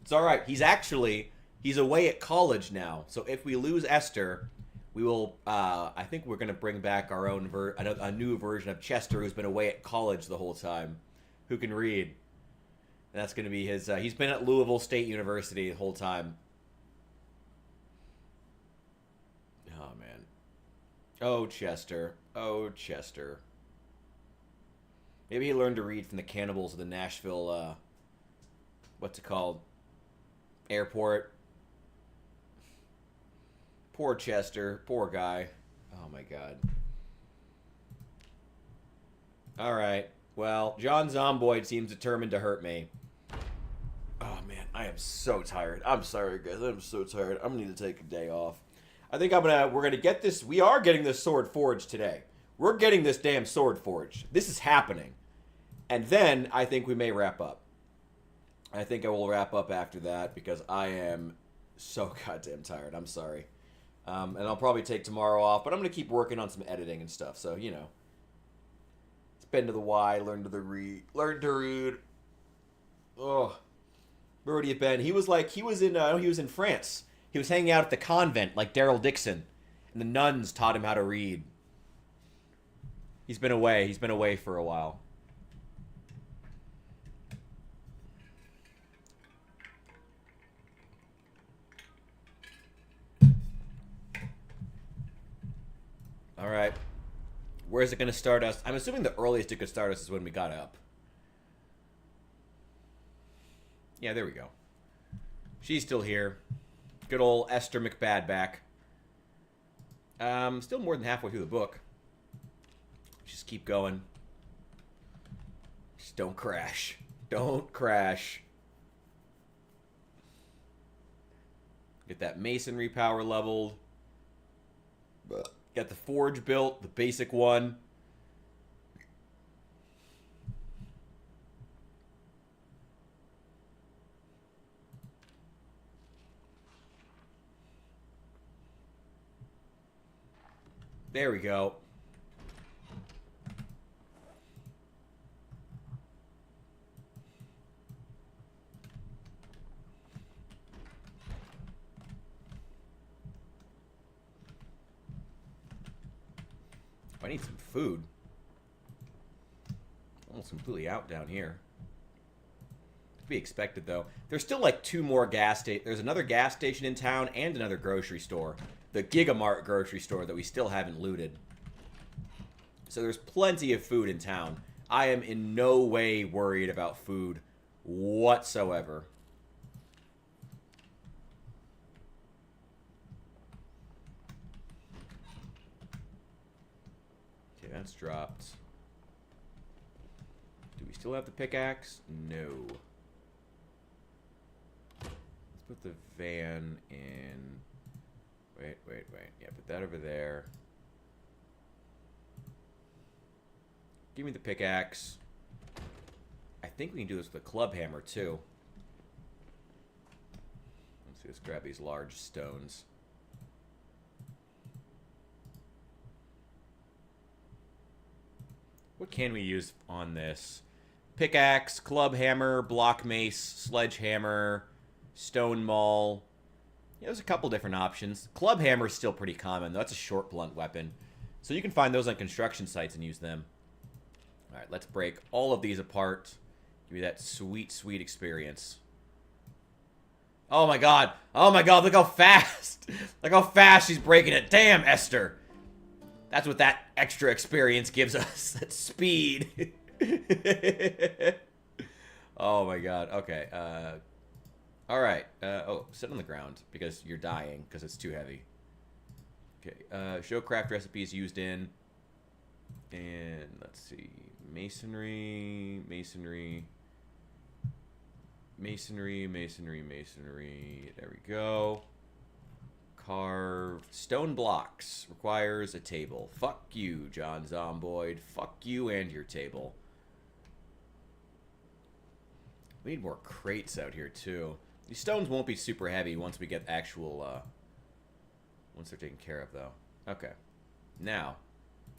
It's alright. He's away at college now. So if we lose Esther, we will, I think we're going to bring back our own, a new version of Chester who's been away at college the whole time. Who can read. And that's going to be his, he's been at Louisville State University the whole time. Oh, man. Oh, Chester. Oh, Chester. Maybe he learned to read from the cannibals of the Nashville, what's it called? Airport. Poor Chester. Poor guy. Oh, my God. Alright. Well, John Zomboid seems determined to hurt me. Oh, man. I am so tired. I'm sorry, guys. I'm so tired. I'm going to need to take a day off. I think we're going to get this. We are getting this sword forged today. We're getting this damn sword forged. This is happening. And then I think we may wrap up. I think I will wrap up after that because I am so goddamn tired. I'm sorry. And I'll probably take tomorrow off, but I'm going to keep working on some editing and stuff. So, you know. Been to the Y, learn to read. Oh, where would he have been? He was in France. He was hanging out at the convent like Daryl Dixon, and the nuns taught him how to read. He's been away. He's been away for a while. All right. Where's it going to start us? I'm assuming the earliest it could start us is when we got up. Yeah, there we go. She's still here. Good old Esther McBadback. Still more than halfway through the book. Just keep going. Just don't crash. Don't crash. Get that masonry power leveled. Got the forge built, the basic one. There we go. I need some food. Almost completely out down here. To be expected, though. There's still like 2 more gas stations. There's another gas station in town and another grocery store. The Gigamart grocery store that we still haven't looted. So there's plenty of food in town. I am in no way worried about food whatsoever. Okay, that's dropped. Do we still have the pickaxe? No. Let's put the van in... Wait. Yeah, put that over there. Give me the pickaxe. I think we can do this with a club hammer, too. Let's grab these large stones. What can we use on this? Pickaxe, club hammer, block mace, sledgehammer, stone maul. Yeah, there's a couple different options. Club hammer is still pretty common, though. That's a short blunt weapon. So you can find those on construction sites and use them. All right, let's break all of these apart. Give me that sweet, sweet experience. Oh my god. Oh my god, look how fast. Look how fast she's breaking it. Damn, Esther. That's what that extra experience gives us. That speed. Oh my god. Okay. Alright. Oh, sit on the ground because you're dying because it's too heavy. Okay. Show craft recipes used in. And let's see. Masonry. There we go. Carve. Stone blocks. Requires a table. Fuck you, John Zomboid. Fuck you and your table. We need more crates out here, too. These stones won't be super heavy once we get actual, once they're taken care of, though. Okay. Now,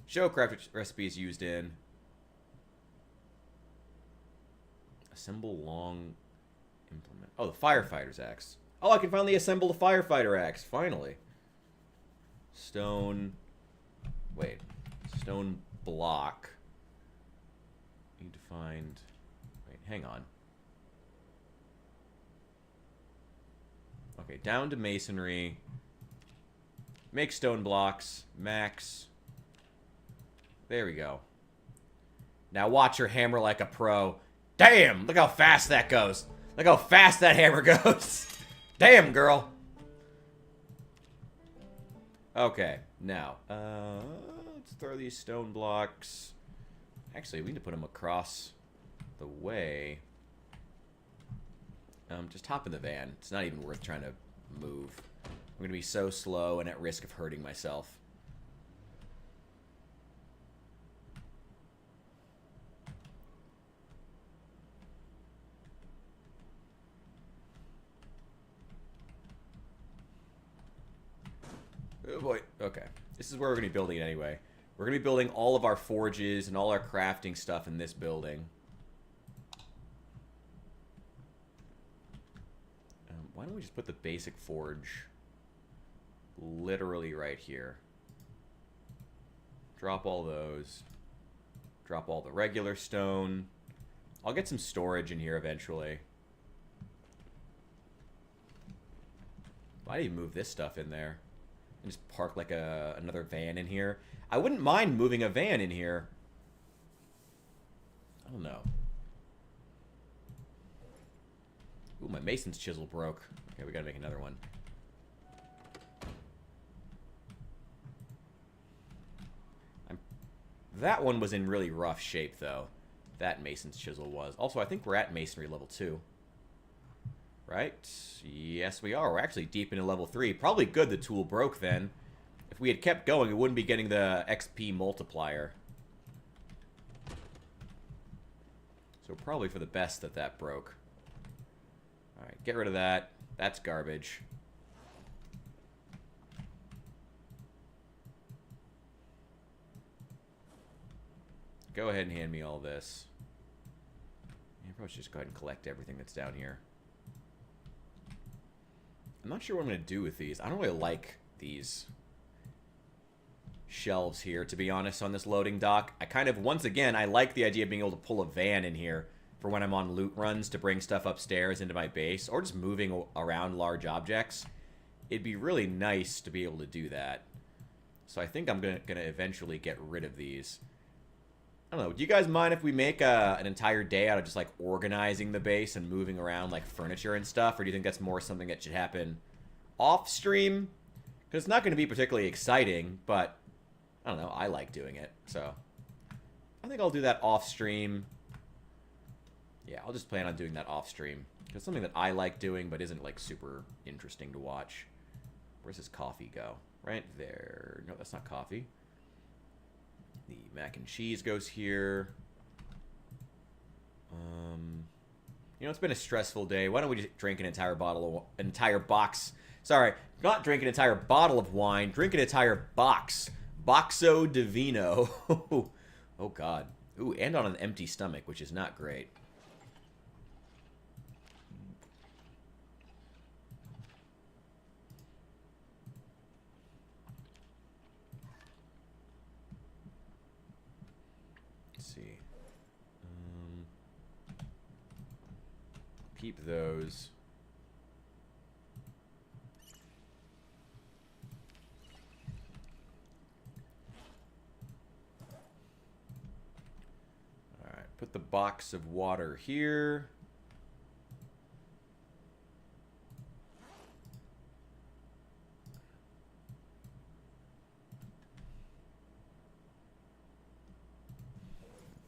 show craft recipes used in. Assemble long implement. Oh, the firefighter's axe. Oh, I can finally assemble the firefighter axe. Finally. Stone. Wait. Stone block. Need to find... Wait, hang on. Okay, down to masonry. Make stone blocks. Max. There we go. Now watch her hammer like a pro. Damn! Look how fast that goes. Look how fast that hammer goes. Damn, girl. Okay, now, let's throw these stone blocks. Actually, we need to put them across the way. Just hop in the van. It's not even worth trying to move. I'm going to be so slow and at risk of hurting myself. Oh boy. Okay. This is where we're going to be building it anyway. We're going to be building all of our forges and all our crafting stuff in this building. Why don't we just put the basic forge literally right here? Drop all those. Drop all the regular stone. I'll get some storage in here eventually. Why do you move this stuff in there? And just park like another van in here. I wouldn't mind moving a van in here. I don't know. Ooh, my mason's chisel broke. Okay, we gotta make another one. That one was in really rough shape, though. That mason's chisel was. Also, I think we're at masonry level 2. Right? Yes, we are. We're actually deep into level 3. Probably good the tool broke then. If we had kept going, we wouldn't be getting the XP multiplier. So probably for the best that that broke. Alright, get rid of that. That's garbage. Go ahead and hand me all this. Yeah, probably should just go ahead and collect everything that's down here. I'm not sure what I'm going to do with these. I don't really like these shelves here, to be honest, on this loading dock. I kind of, once again, I like the idea of being able to pull a van in here for when I'm on loot runs to bring stuff upstairs into my base, or just moving around large objects. It'd be really nice to be able to do that. So I think I'm gonna eventually get rid of these. I don't know, do you guys mind if we make an entire day out of just, like, organizing the base and moving around, like, furniture and stuff? Or do you think that's more something that should happen off-stream? Because it's not going to be particularly exciting, but, I don't know, I like doing it. So, I think I'll do that off-stream. Yeah, I'll just plan on doing that off-stream. Because it's something that I like doing, but isn't, like, super interesting to watch. Where's this coffee go? Right there. No, that's not coffee. The mac and cheese goes here. You know, it's been a stressful day. Why don't we just drink an entire box? Sorry, not drink an entire bottle of wine. Drink an entire box. Boxo di vino. Oh, God. Ooh, and on an empty stomach, which is not great. Keep those. All right, put the box of water here.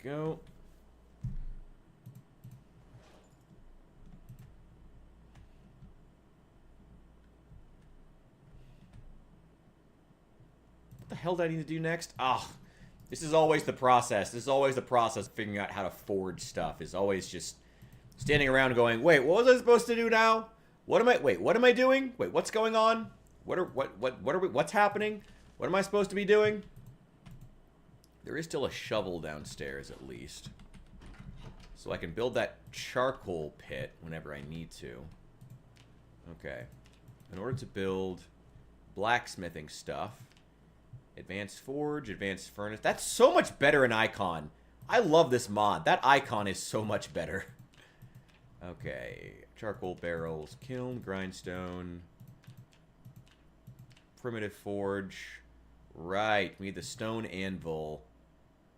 Go. What the hell do I need to do next? Ah, this is always the process. This is always the process of figuring out how to forge stuff. Is always just standing around going, wait, what was I supposed to do now? What am I doing? Wait, what's going on? What's happening? What am I supposed to be doing? There is still a shovel downstairs at least. So I can build that charcoal pit whenever I need to. Okay. In order to build blacksmithing stuff, advanced forge, advanced furnace. That's so much better an icon. I love this mod. That icon is so much better. Okay. Charcoal barrels, kiln, grindstone, primitive forge. Right. We need the stone anvil.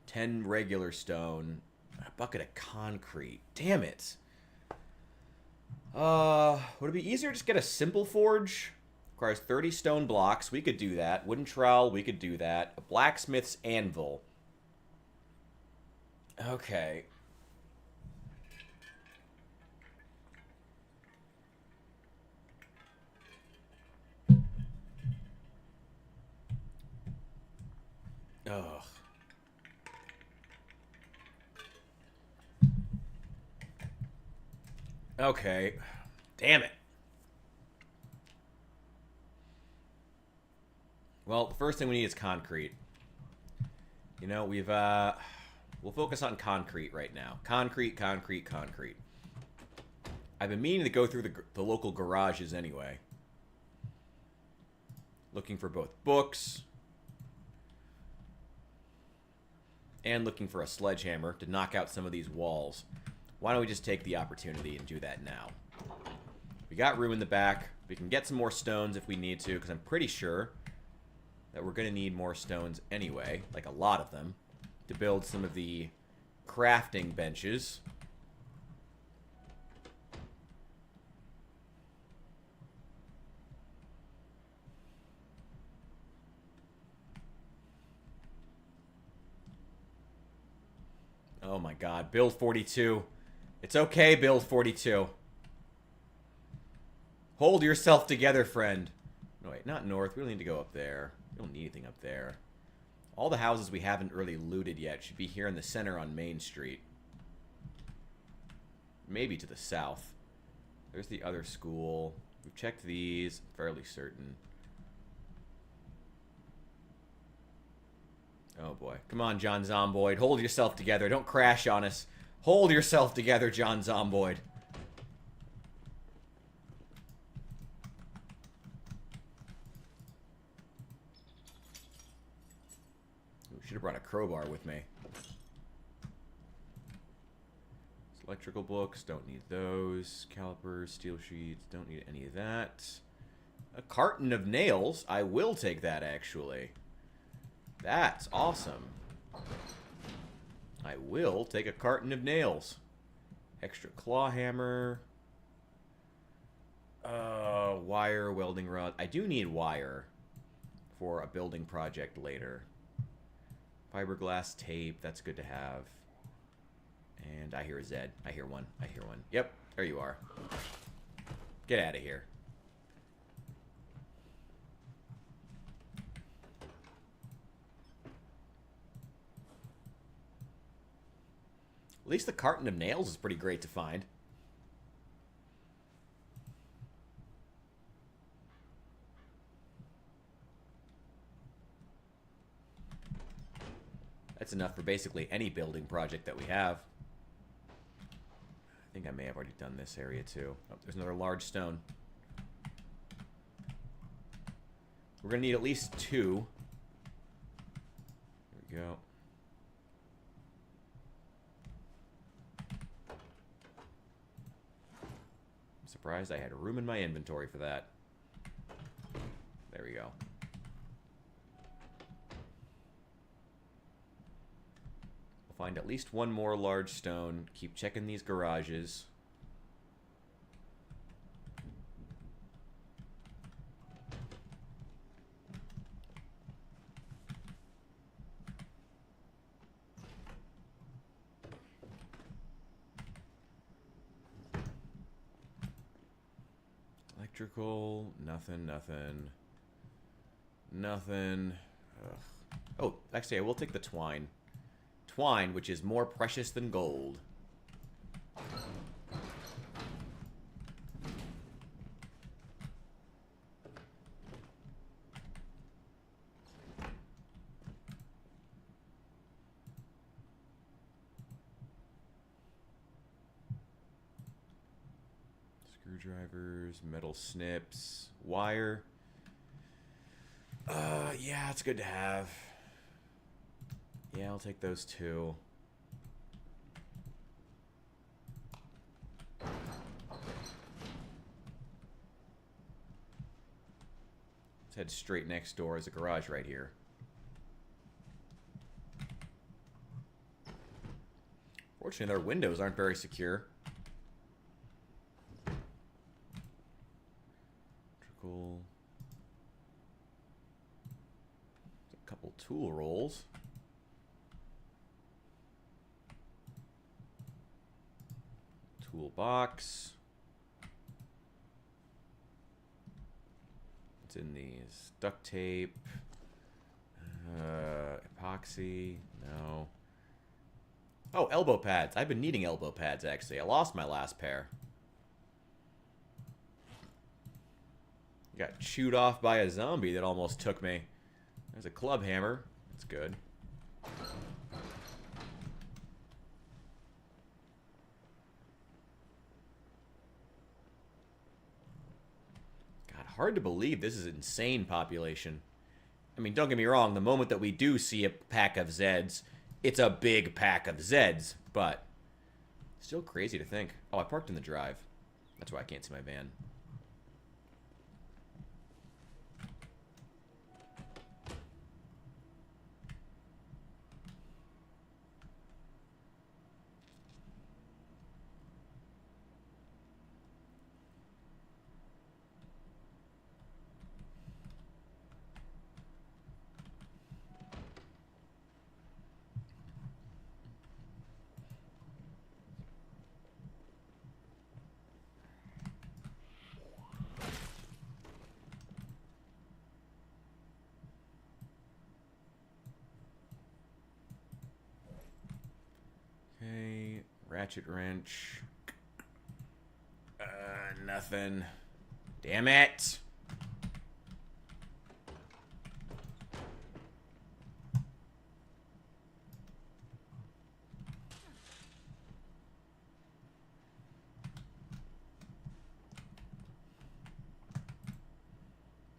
10 regular stone. A bucket of concrete. Damn it. Would it be easier to just get a simple forge? Requires 30 stone blocks. We could do that. Wooden trowel. We could do that. A blacksmith's anvil. Okay. Ugh. Okay. Damn it. Well, the first thing we need is concrete. You know, we'll focus on concrete right now. Concrete, concrete, concrete. I've been meaning to go through the local garages anyway. Looking for both books and looking for a sledgehammer to knock out some of these walls. Why don't we just take the opportunity and do that now? We got room in the back. We can get some more stones if we need to, because I'm pretty sure that we're going to need more stones anyway, like a lot of them, to build some of the crafting benches. Oh my god, build 42. It's okay, build 42. Hold yourself together, friend. No, wait, not north. We don't need to go up there. We don't need anything up there. All the houses we haven't really looted yet should be here in the center on Main Street. Maybe to the south. There's the other school. We've checked these. I'm fairly certain. Oh boy. Come on, John Zomboid. Hold yourself together. Don't crash on us. Hold yourself together, John Zomboid. Should have brought a crowbar with me. Electrical books, don't need those. Calipers, steel sheets, don't need any of that. A carton of nails, I will take that actually. That's awesome. I will take a carton of nails. Extra claw hammer. Wire, welding rod. I do need wire for a building project later. Fiberglass tape, that's good to have. And I hear a Zed. I hear one. I hear one. Yep, there you are. Get out of here. At least the carton of nails is pretty great to find. That's enough for basically any building project that we have. I think I may have already done this area too. Oh, there's another large stone. We're going to need at least 2. There we go. I'm surprised I had room in my inventory for that. There we go. Find at least 1 more large stone. Keep checking these garages. Electrical, nothing, nothing. Nothing. Ugh. Oh, actually, I will take the twine. Twine, which is more precious than gold. Screwdrivers, metal snips, wire. Yeah, it's good to have. Yeah, I'll take those 2. Let's head straight next door. Is a garage right here. Fortunately, their windows aren't very secure. Electrical. A couple tool rolls. Toolbox. What's in these? Duct tape. Epoxy. No. Oh, elbow pads. I've been needing elbow pads, actually. I lost my last pair. Got chewed off by a zombie that almost took me. There's a club hammer. That's good. God, hard to believe this is an insane population. I mean, don't get me wrong, the moment that we do see a pack of Zeds, it's a big pack of Zeds, but still crazy to think. Oh, I parked in the drive. That's why I can't see my van. Okay, ratchet wrench. Nothing. Damn it!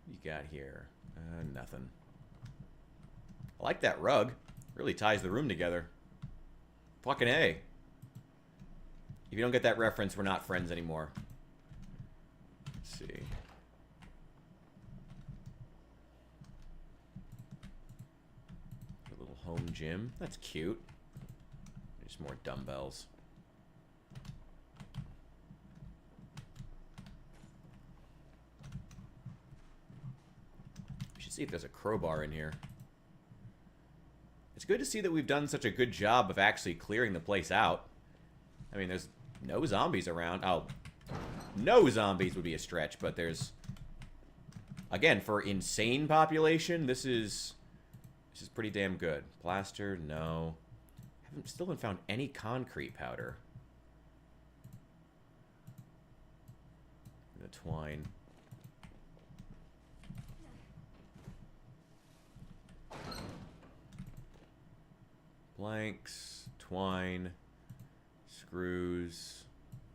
You got here? Nothing. I like that rug. Really ties the room together. Fucking A. If you don't get that reference, we're not friends anymore. Let's see. A little home gym. That's cute. Just more dumbbells. We should see if there's a crowbar in here. It's good to see that we've done such a good job of actually clearing the place out. I mean, there's no zombies around. Oh, no zombies would be a stretch, but there's... Again, for insane population, this is pretty damn good. Plaster, no. Still haven't found any concrete powder. The twine. Blanks, twine, screws,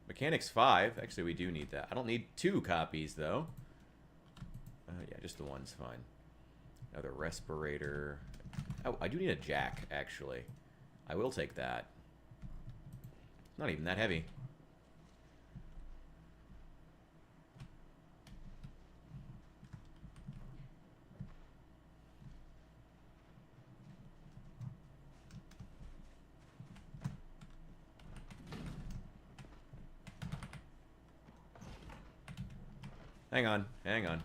mechanics 5. Actually, we do need that. I don't need 2 copies, though. Yeah, just the one's fine. Another respirator. Oh, I do need a jack, actually. I will take that. It's not even that heavy. Hang on, hang on.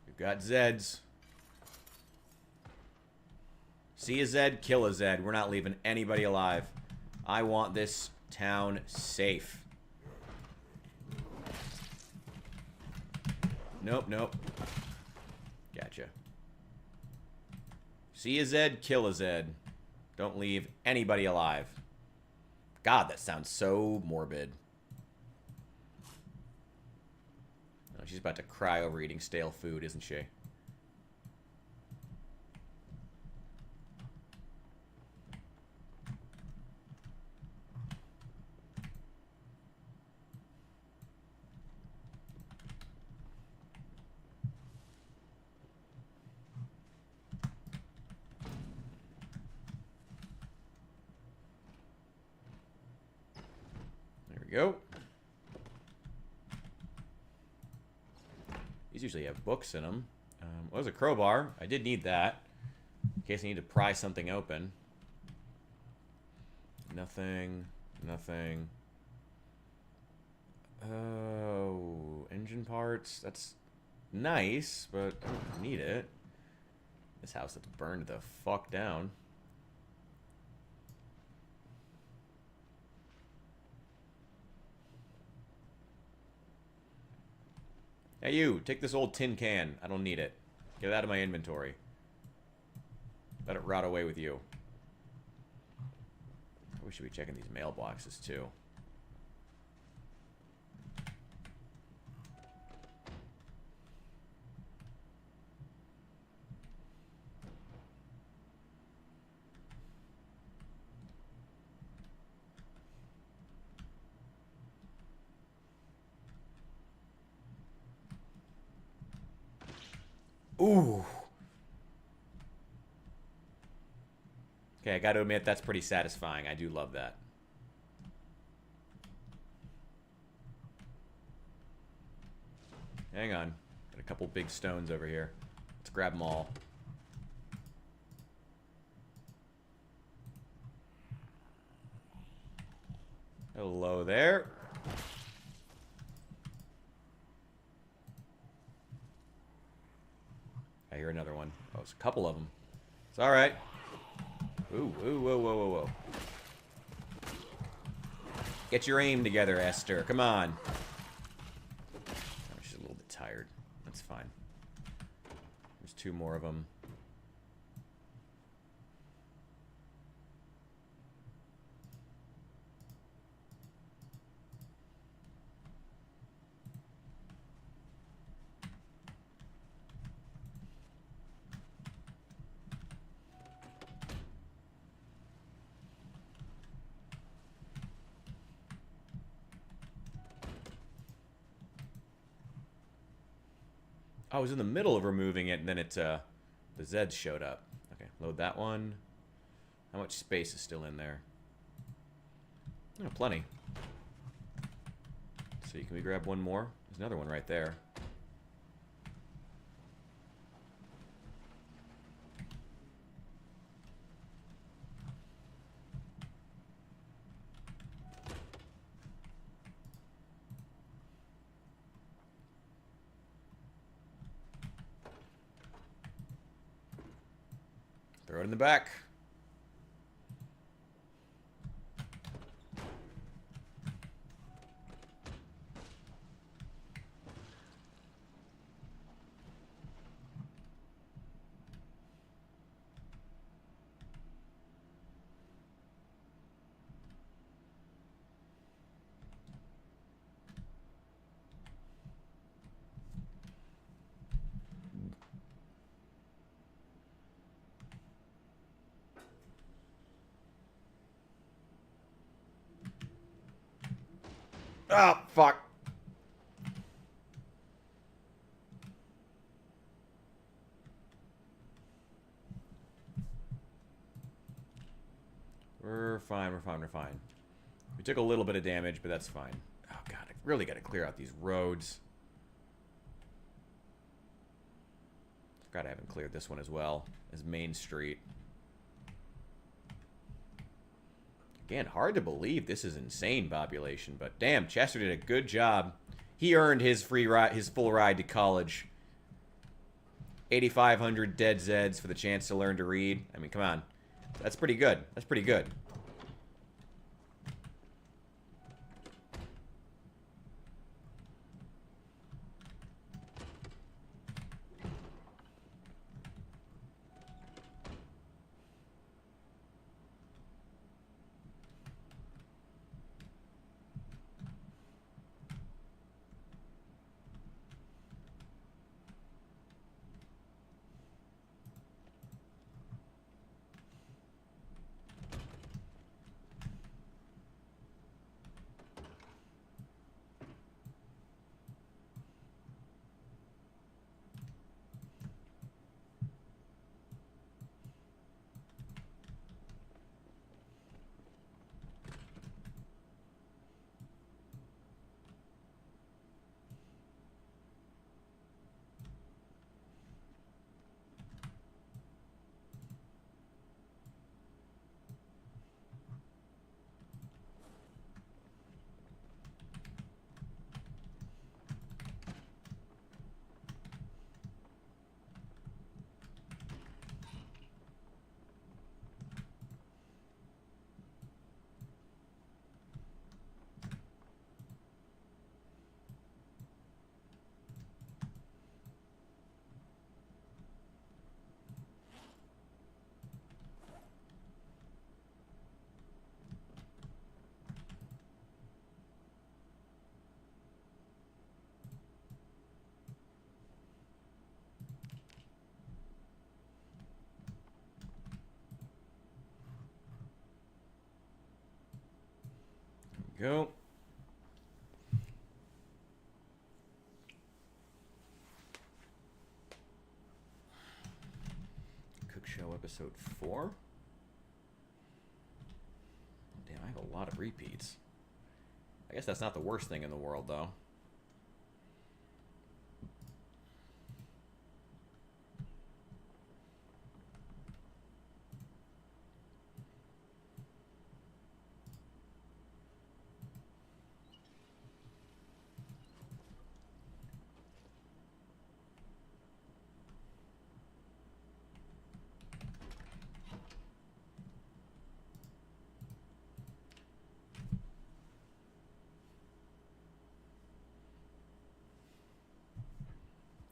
We've got Zeds. See a Zed, kill a Zed. We're not leaving anybody alive. I want this town safe. Nope, nope. Gotcha. See a Zed, kill a Zed. Don't leave anybody alive. God, that sounds so morbid. Oh, she's about to cry over eating stale food, isn't she? Go. These usually have books in them. Well, there's a crowbar. I did need that. In case I need to pry something open. Nothing. Nothing. Oh, engine parts. That's nice, but I don't need it. This house that's burned the fuck down. Hey, you, take this old tin can. I don't need it. Get it out of my inventory. Let it rot away with you. We should be checking these mailboxes, too. Ooh. Okay, I got to admit, that's pretty satisfying. I do love that. Hang on. Got a couple big stones over here. Let's grab them all. Hello there. I hear another one. Oh, it's a couple of them. It's all right. Ooh, ooh, whoa, whoa, whoa, whoa. Get your aim together, Esther. Come on. Oh, she's a little bit tired. That's fine. There's two more of them. I was in the middle of removing it, and then the Zeds showed up. Okay, load that one. How much space is still in there? Oh, plenty. Let's see, can we grab one more? There's another one right there. Throw it in the back. Oh, fuck. We're fine, we're fine, we're fine. We took a little bit of damage, but that's fine. Oh, God, I really got to clear out these roads. Forgot I haven't cleared this one as well as Main Street. Again, hard to believe this is insane population, but damn, Chester did a good job. He earned his free ride, his full ride to college. 8,500 dead Zeds for the chance to learn to read. I mean, come on. That's pretty good. That's pretty good. Go. episode 4. Damn, I have a lot of repeats. I guess that's not the worst thing in the world, though.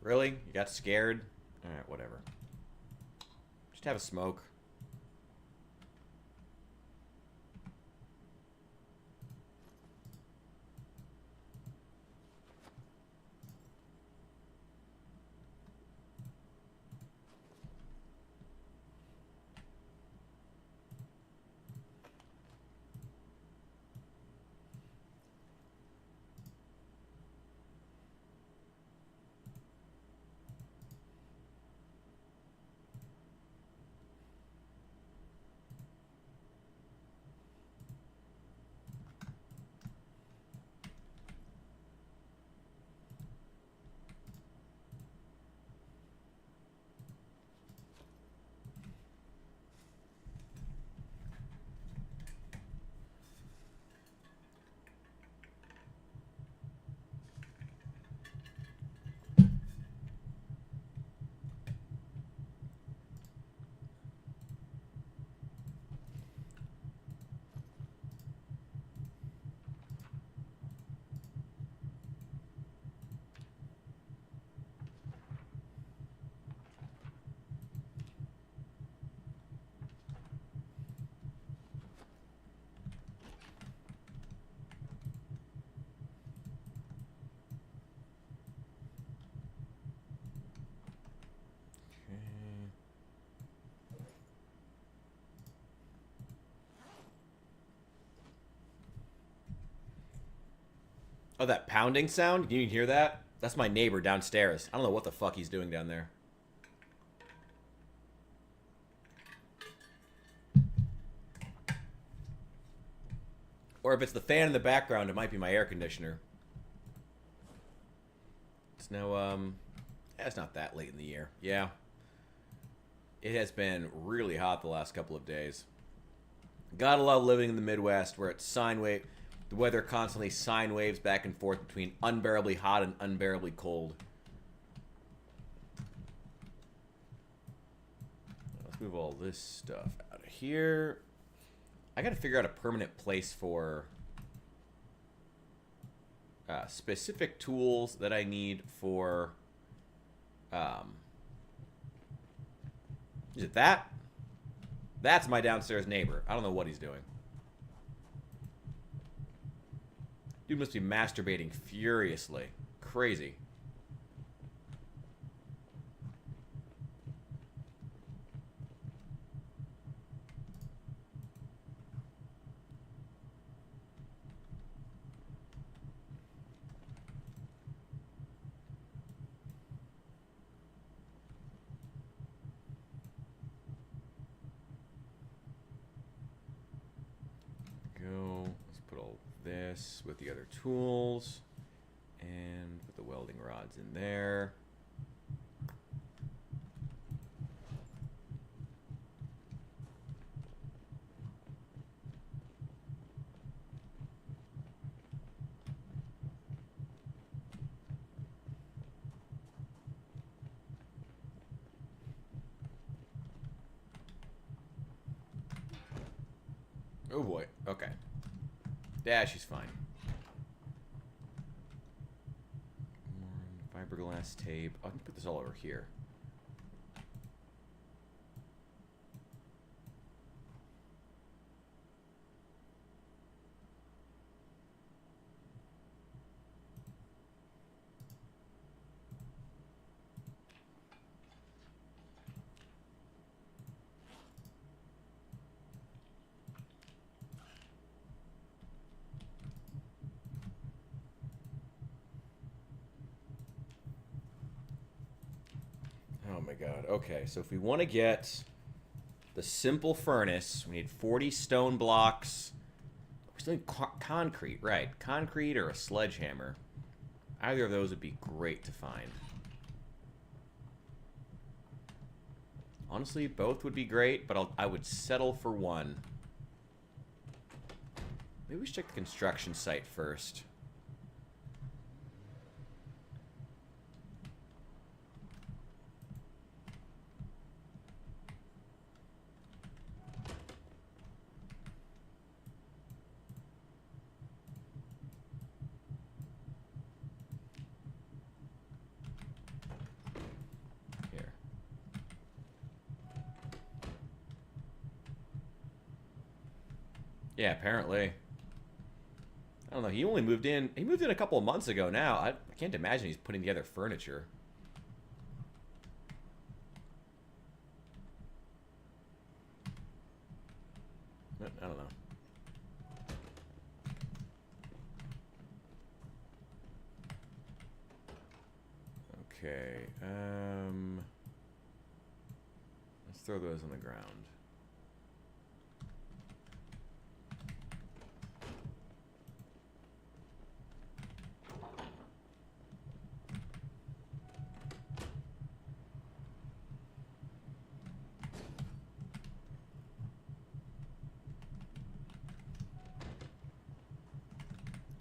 Really? You got scared? Alright, whatever. Just have a smoke. Oh, that pounding sound? Can you hear that? That's my neighbor downstairs. I don't know what the fuck he's doing down there. Or if it's the fan in the background, it might be my air conditioner. It's now, it's not that late in the year. Yeah. It has been really hot the last couple of days. Gotta love living in the Midwest where it's sine wave. The weather constantly sine waves back and forth between unbearably hot and unbearably cold. Let's move all this stuff out of here. I gotta figure out a permanent place for specific tools that I need for... is it that? That's my downstairs neighbor. I don't know what he's doing. Dude must be masturbating furiously. Crazy. This with the other tools and put the welding rods in there. Oh boy, okay. Yeah, she's fine. Fiberglass tape. Oh, I can put this all over here. Oh my god. Okay, so if we want to get the simple furnace. We need 40 stone blocks. We still need concrete, right? Concrete or a sledgehammer. Either of those would be great to find. Honestly, both would be great, but I would settle for one. Maybe we should check the construction site first. Yeah, apparently. I don't know. He only moved in. He moved in a couple of months ago now. I can't imagine he's putting together furniture. I don't know. Okay. Let's throw those on the ground.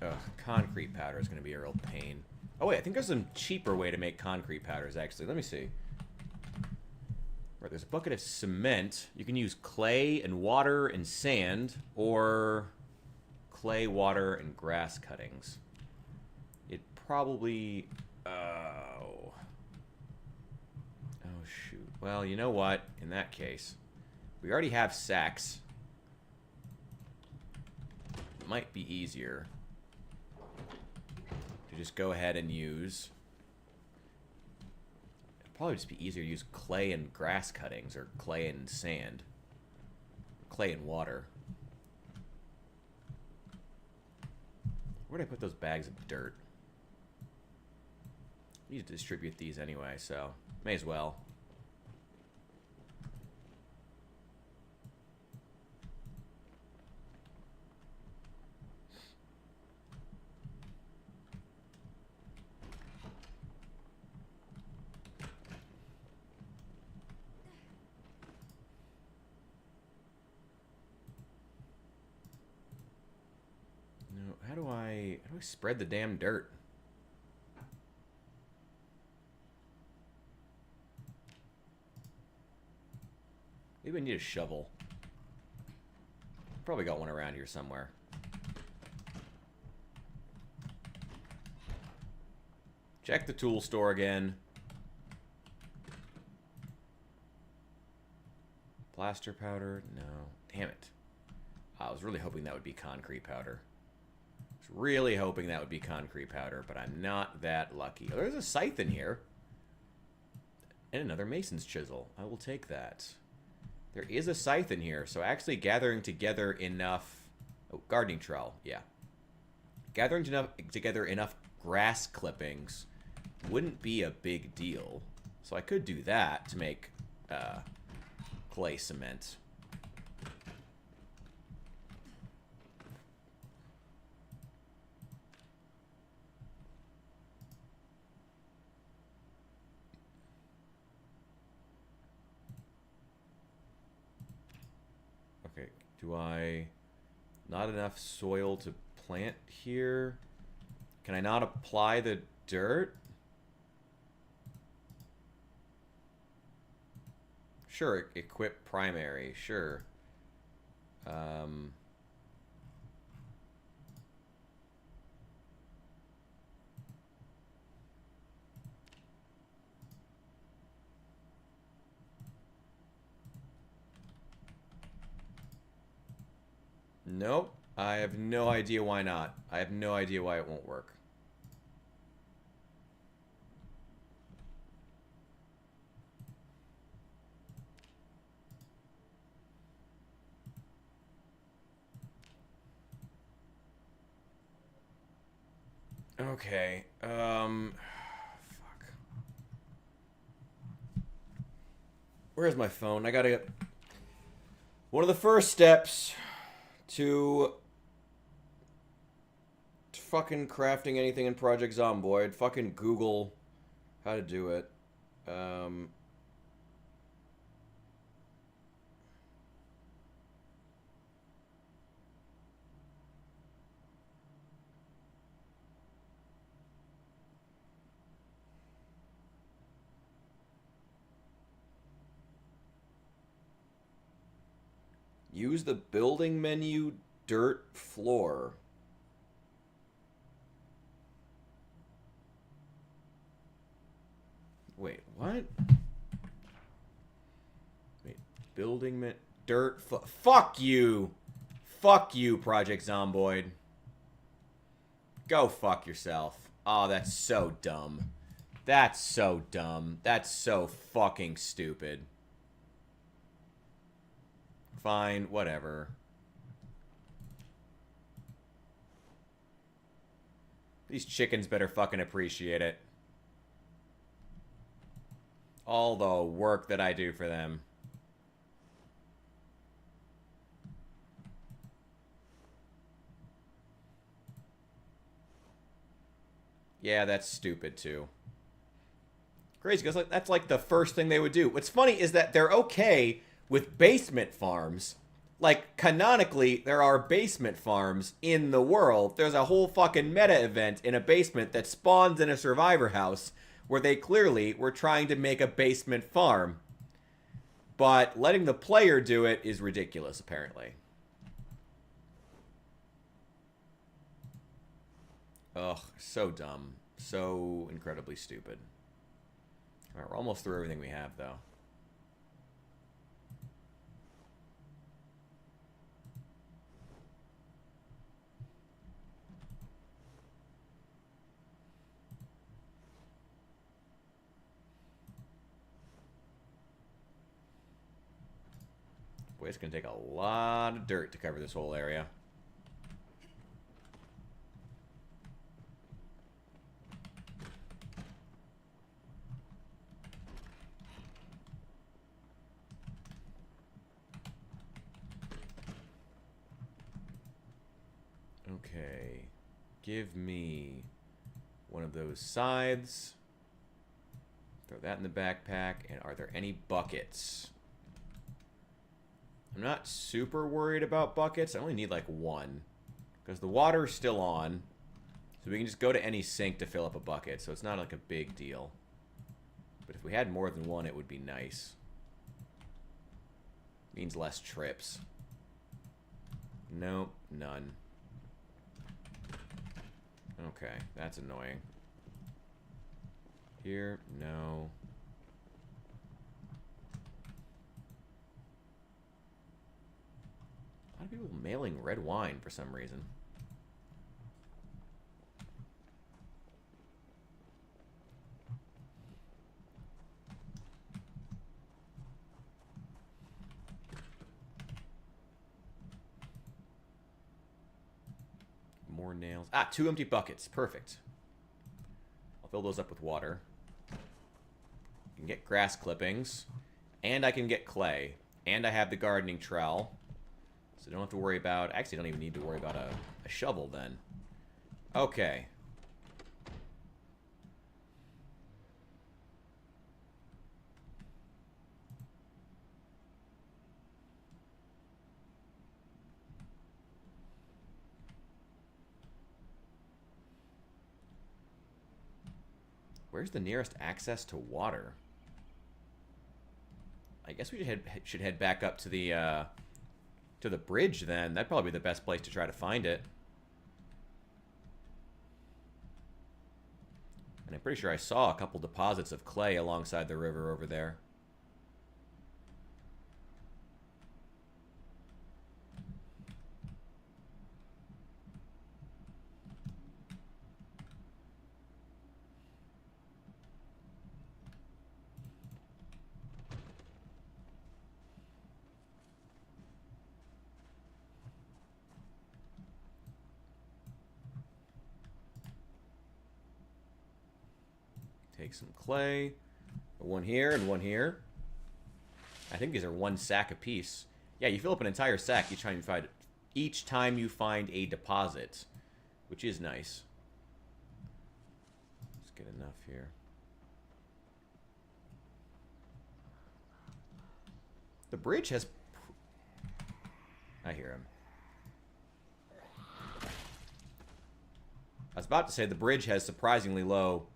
Ugh, concrete powder is going to be a real pain. Oh, wait, I think there's a cheaper way to make concrete powders, actually. Let me see. Right, there's a bucket of cement. You can use clay and water and sand, or clay, water, and grass cuttings. It probably... Oh, shoot. Well, you know what? In that case, we already have sacks. It might be easier to just go ahead and use... It'd probably just be easier to use clay and grass cuttings, or clay and sand. Clay and water. Where did I put those bags of dirt? I need to distribute these anyway, so may as well. No, how do I spread the damn dirt? Maybe I need a shovel. Probably got one around here somewhere. Check the tool store again. Plaster powder? No. Damn it. I was really hoping that would be concrete powder. I was really hoping that would be concrete powder, but I'm not that lucky. Oh, there's a scythe in here. And another mason's chisel. I will take that. There is a scythe in here, so actually gathering together enough... Oh, gardening trowel, yeah. Gathering together enough grass clippings wouldn't be a big deal. So I could do that to make clay cement. Okay, do I... Not enough soil to plant here? Can I not apply the dirt? Sure, equip primary, sure. Nope. I have no idea why not. I have no idea why it won't work. Okay. Fuck. Where's my phone? I gotta get... One of the first steps to fucking crafting anything in Project Zomboid, fucking Google how to do it. Use the building menu dirt floor. Wait, what? Wait, building dirt fuck you. Fuck you, Project Zomboid. Go fuck yourself. Oh, that's so dumb. That's so dumb. That's so fucking stupid. Fine, whatever. These chickens better fucking appreciate it. All the work that I do for them. Yeah, that's stupid too. Crazy, because that's like the first thing they would do. What's funny is that they're okay with basement farms. Like, canonically, there are basement farms in the world. There's a whole fucking meta event in a basement that spawns in a survivor house where they clearly were trying to make a basement farm. But letting the player do it is ridiculous, apparently. Ugh, so dumb. So incredibly stupid. Alright, we're almost through everything we have, though. Boy, it's going to take a lot of dirt to cover this whole area. Okay. Give me one of those scythes. Throw that in the backpack. And are there any buckets? I'm not super worried about buckets. I only need like one. Because the water's still on. So we can just go to any sink to fill up a bucket. So it's not like a big deal. But if we had more than one, it would be nice. Means less trips. Nope, none. Okay, that's annoying. Here, no. A lot of people mailing red wine for some reason. More nails. Ah, 2 empty buckets. Perfect. I'll fill those up with water. I can get grass clippings. And I can get clay. And I have the gardening trowel. So I don't have to worry about... Actually, I don't even need to worry about a shovel then. Okay. Where's the nearest access to water? I guess we should head back up to the bridge then. That'd probably be the best place to try to find it. And I'm pretty sure I saw a couple deposits of clay alongside the river over there. Take some clay. One here and one here. I think these are 1 sack apiece. Yeah, you fill up an entire sack each time you find a deposit, which is nice. Let's get enough here. The bridge has... I hear him. I was about to say the bridge has surprisingly low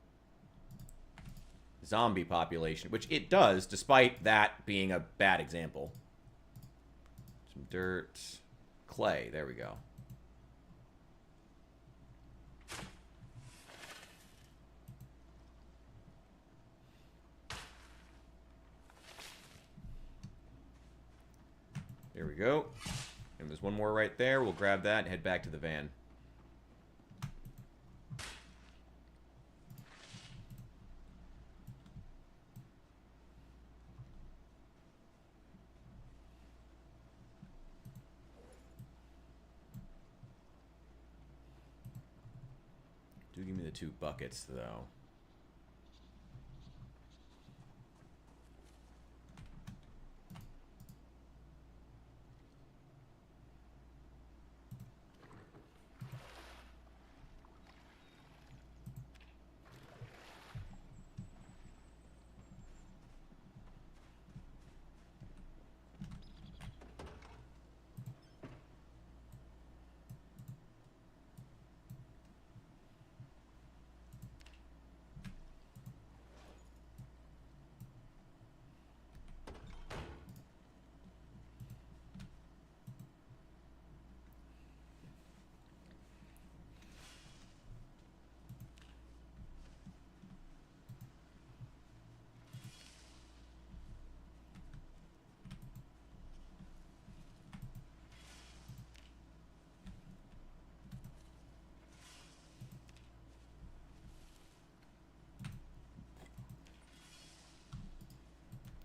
zombie population, which it does, despite that being a bad example. Some dirt. Clay. There we go. There we go. And there's one more right there. We'll grab that and head back to the van. Do give me the 2 buckets, though.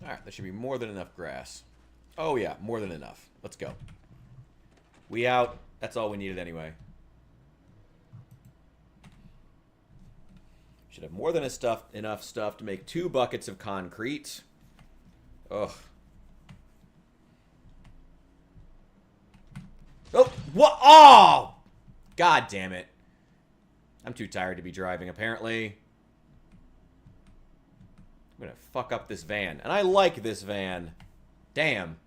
Alright, there should be more than enough grass. Oh yeah, more than enough. Let's go. We out. That's all we needed anyway. Should have more than enough stuff to make 2 buckets of concrete. Ugh. Oh, what? Oh! God damn it. I'm too tired to be driving, apparently. I'm gonna fuck up this van. And I like this van. Damn.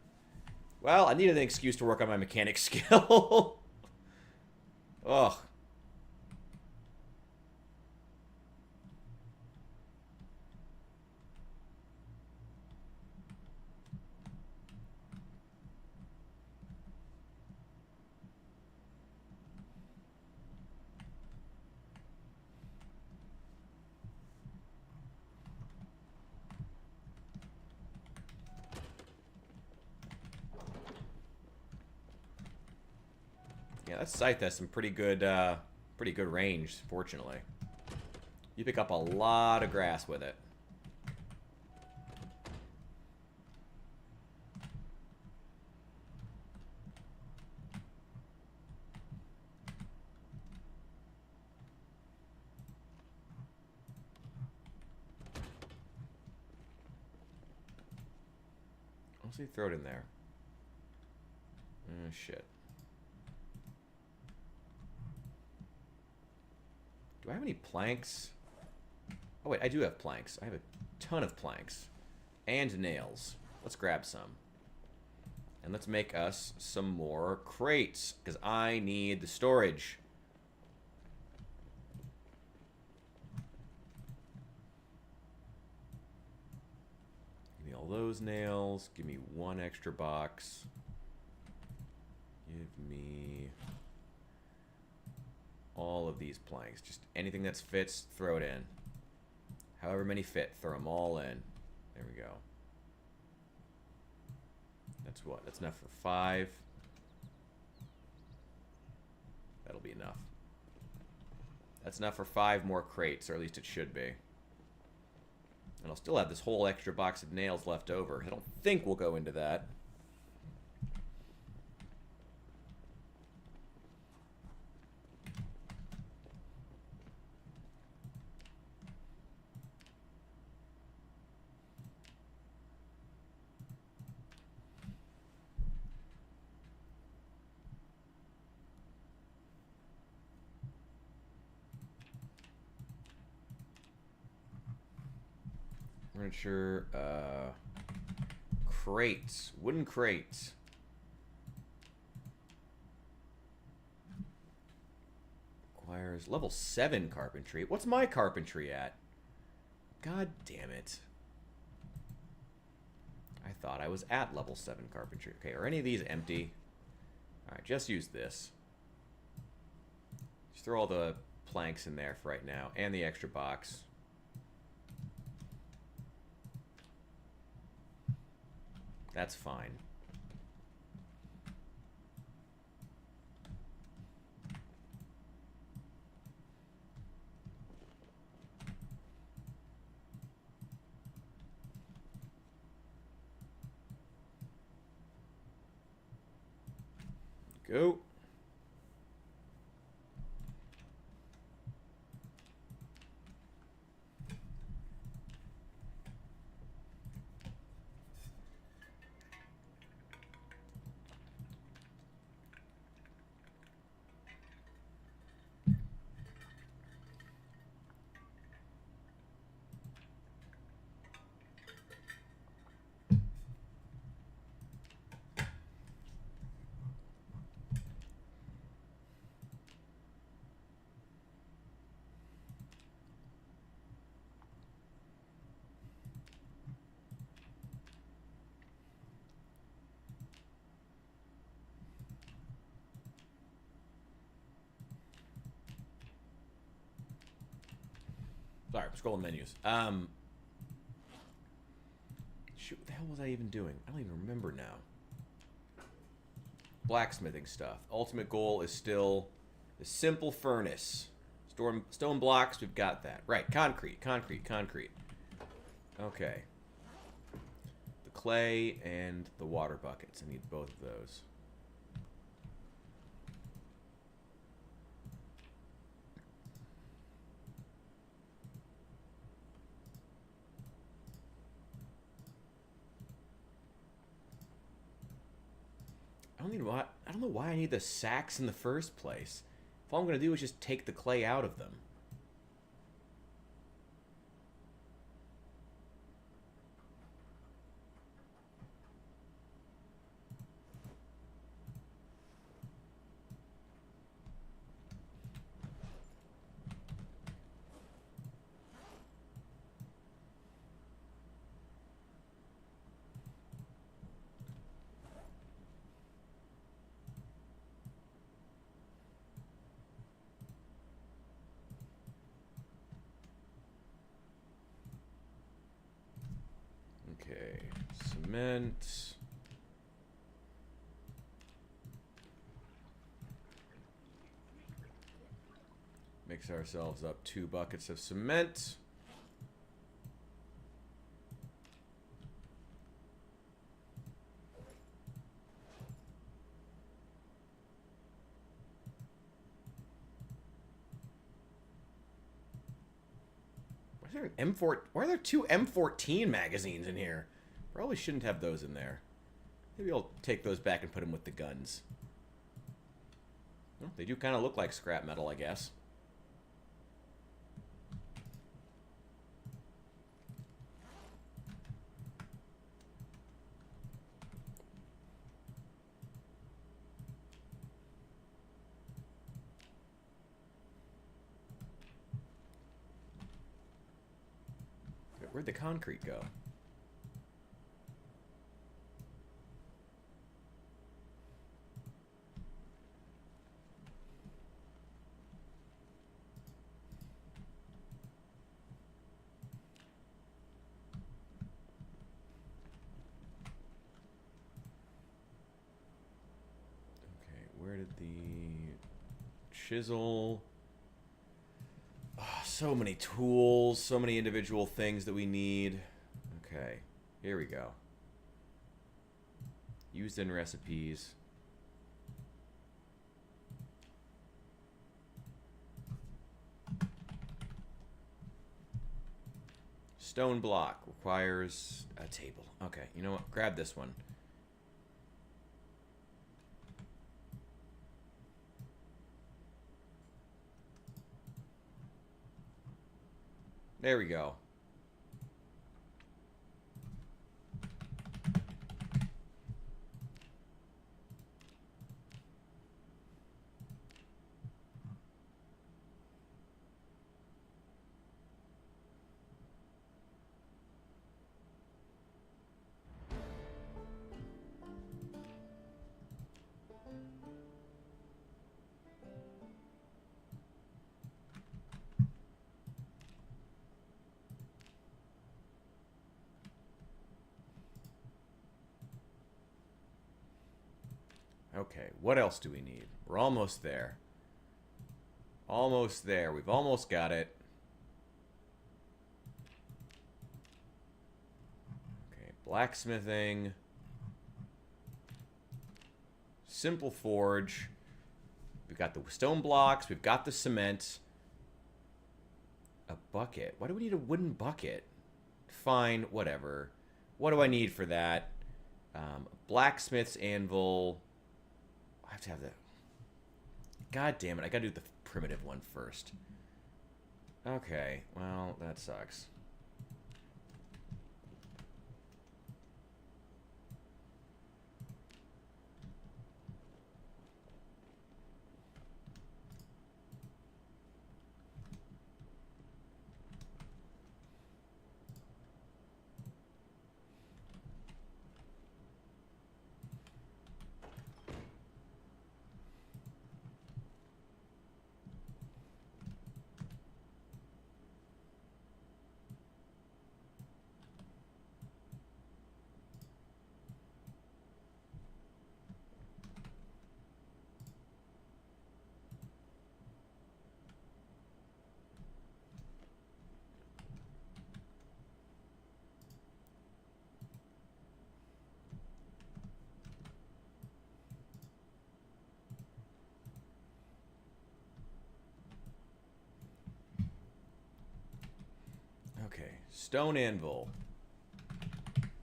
Well, I needed an excuse to work on my mechanic skill. Ugh. Yeah, that scythe has some pretty good range, fortunately. You pick up a lot of grass with it. I'll see, throw it in there. Oh, shit. Do I have any planks? Oh, wait, I do have planks. I have a ton of planks. And nails. Let's grab some. And let's make us some more crates, because I need the storage. Give me all those nails. Give me 1 extra box. Give me all of these planks. Just anything that fits, throw it in. However many fit, throw them all in. There we go. That's what? That's enough for 5. That'll be enough. That's enough for 5 more crates, or at least it should be. And I'll still have this whole extra box of nails left over. I don't think we'll go into that. Furniture, crates, wooden crates. Requires level 7 carpentry. What's my carpentry at? God damn it. I thought I was at level 7 carpentry. Okay, are any of these empty? Alright, just use this. Just throw all the planks in there for right now, and the extra box. That's fine. Go. Sorry, I'm scrolling menus. Shoot, what the hell was I even doing? I don't even remember now. Blacksmithing stuff. Ultimate goal is still the simple furnace. Stone blocks, we've got that. Right, concrete. Okay. The clay and the water buckets. I need both of those. I don't know why I need the sacks in the first place. If all I'm going to do is just take the clay out of them. Okay, cement. Mix ourselves up 2 buckets of cement. Why is there an M4? Why are there 2 M14 magazines in here? Probably shouldn't have those in there. Maybe I'll take those back and put them with the guns. Well, they do kind of look like scrap metal, I guess. Where'd the concrete go? Okay, where did the chisel... Oh, so many tools, so many individual things that we need. Okay, here we go. Used in recipes. Stone block requires a table. Okay, you know what? Grab this one. There we go. Okay, what else do we need? We're almost there. Almost there. We've almost got it. Okay, blacksmithing. Simple forge. We've got the stone blocks. We've got the cement. A bucket. Why do we need a wooden bucket? Fine, whatever. What do I need for that? Blacksmith's anvil. I have to have the... God damn it, I gotta do the primitive one first. Okay, well, that sucks. Okay, stone anvil.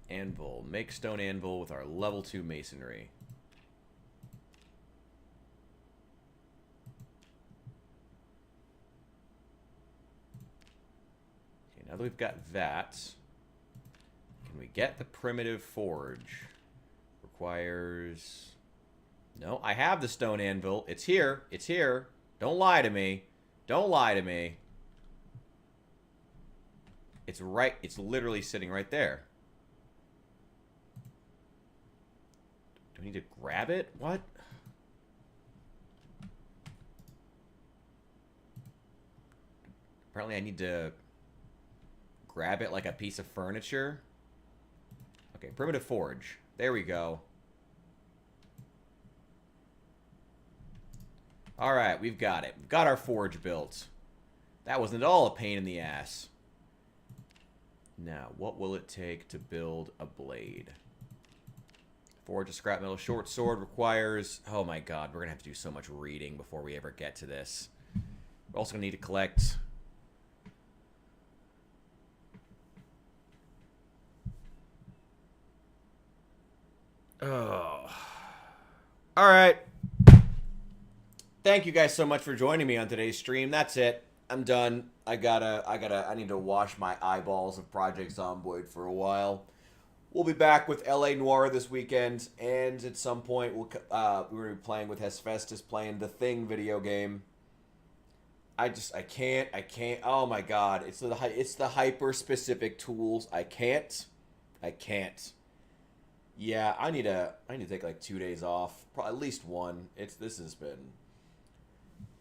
Anvil. Make stone anvil with our level 2 masonry. Okay, now that we've got that, can we get the primitive forge? Requires... No, I have the stone anvil. It's here. It's here. Don't lie to me. Don't lie to me. It's right, it's literally sitting right there. Do I need to grab it? What? Apparently I need to grab it like a piece of furniture. Okay, primitive forge. There we go. Alright, we've got it. We've got our forge built. That wasn't at all a pain in the ass. Now, what will it take to build a blade? Forge a scrap metal short sword requires... Oh my god, we're going to have to do so much reading before we ever get to this. We're also going to need to collect... Oh. Alright. Thank you guys so much for joining me on today's stream. That's it. I'm done. I need to wash my eyeballs of Project Zomboid for a while. We'll be back with LA Noire this weekend, and at some point we're gonna be playing with Hesfestus, playing the Thing video game. I can't. Oh my god, it's the hyper specific tools. I can't. Yeah, I need to take like 2 days off, probably at least one. This has been.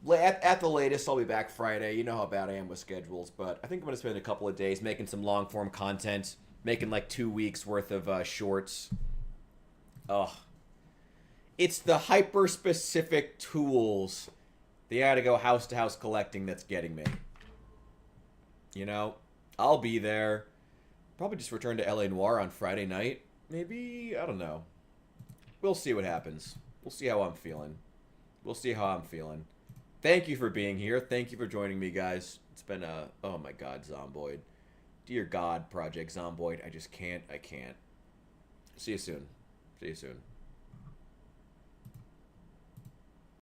At the latest, I'll be back Friday. You know how bad I am with schedules, but I think I'm going to spend a couple of days making some long-form content, making like 2 weeks worth of shorts. Ugh. It's the hyper-specific tools, the gotta-go house-to-house collecting that's getting me. You know? I'll be there. Probably just return to LA Noire on Friday night. Maybe, I don't know. We'll see what happens. We'll see how I'm feeling. Thank you for being here. Thank you for joining me, guys. It's been a... Oh, my God, Zomboid. Dear God, Project Zomboid. I just can't. I can't. See you soon.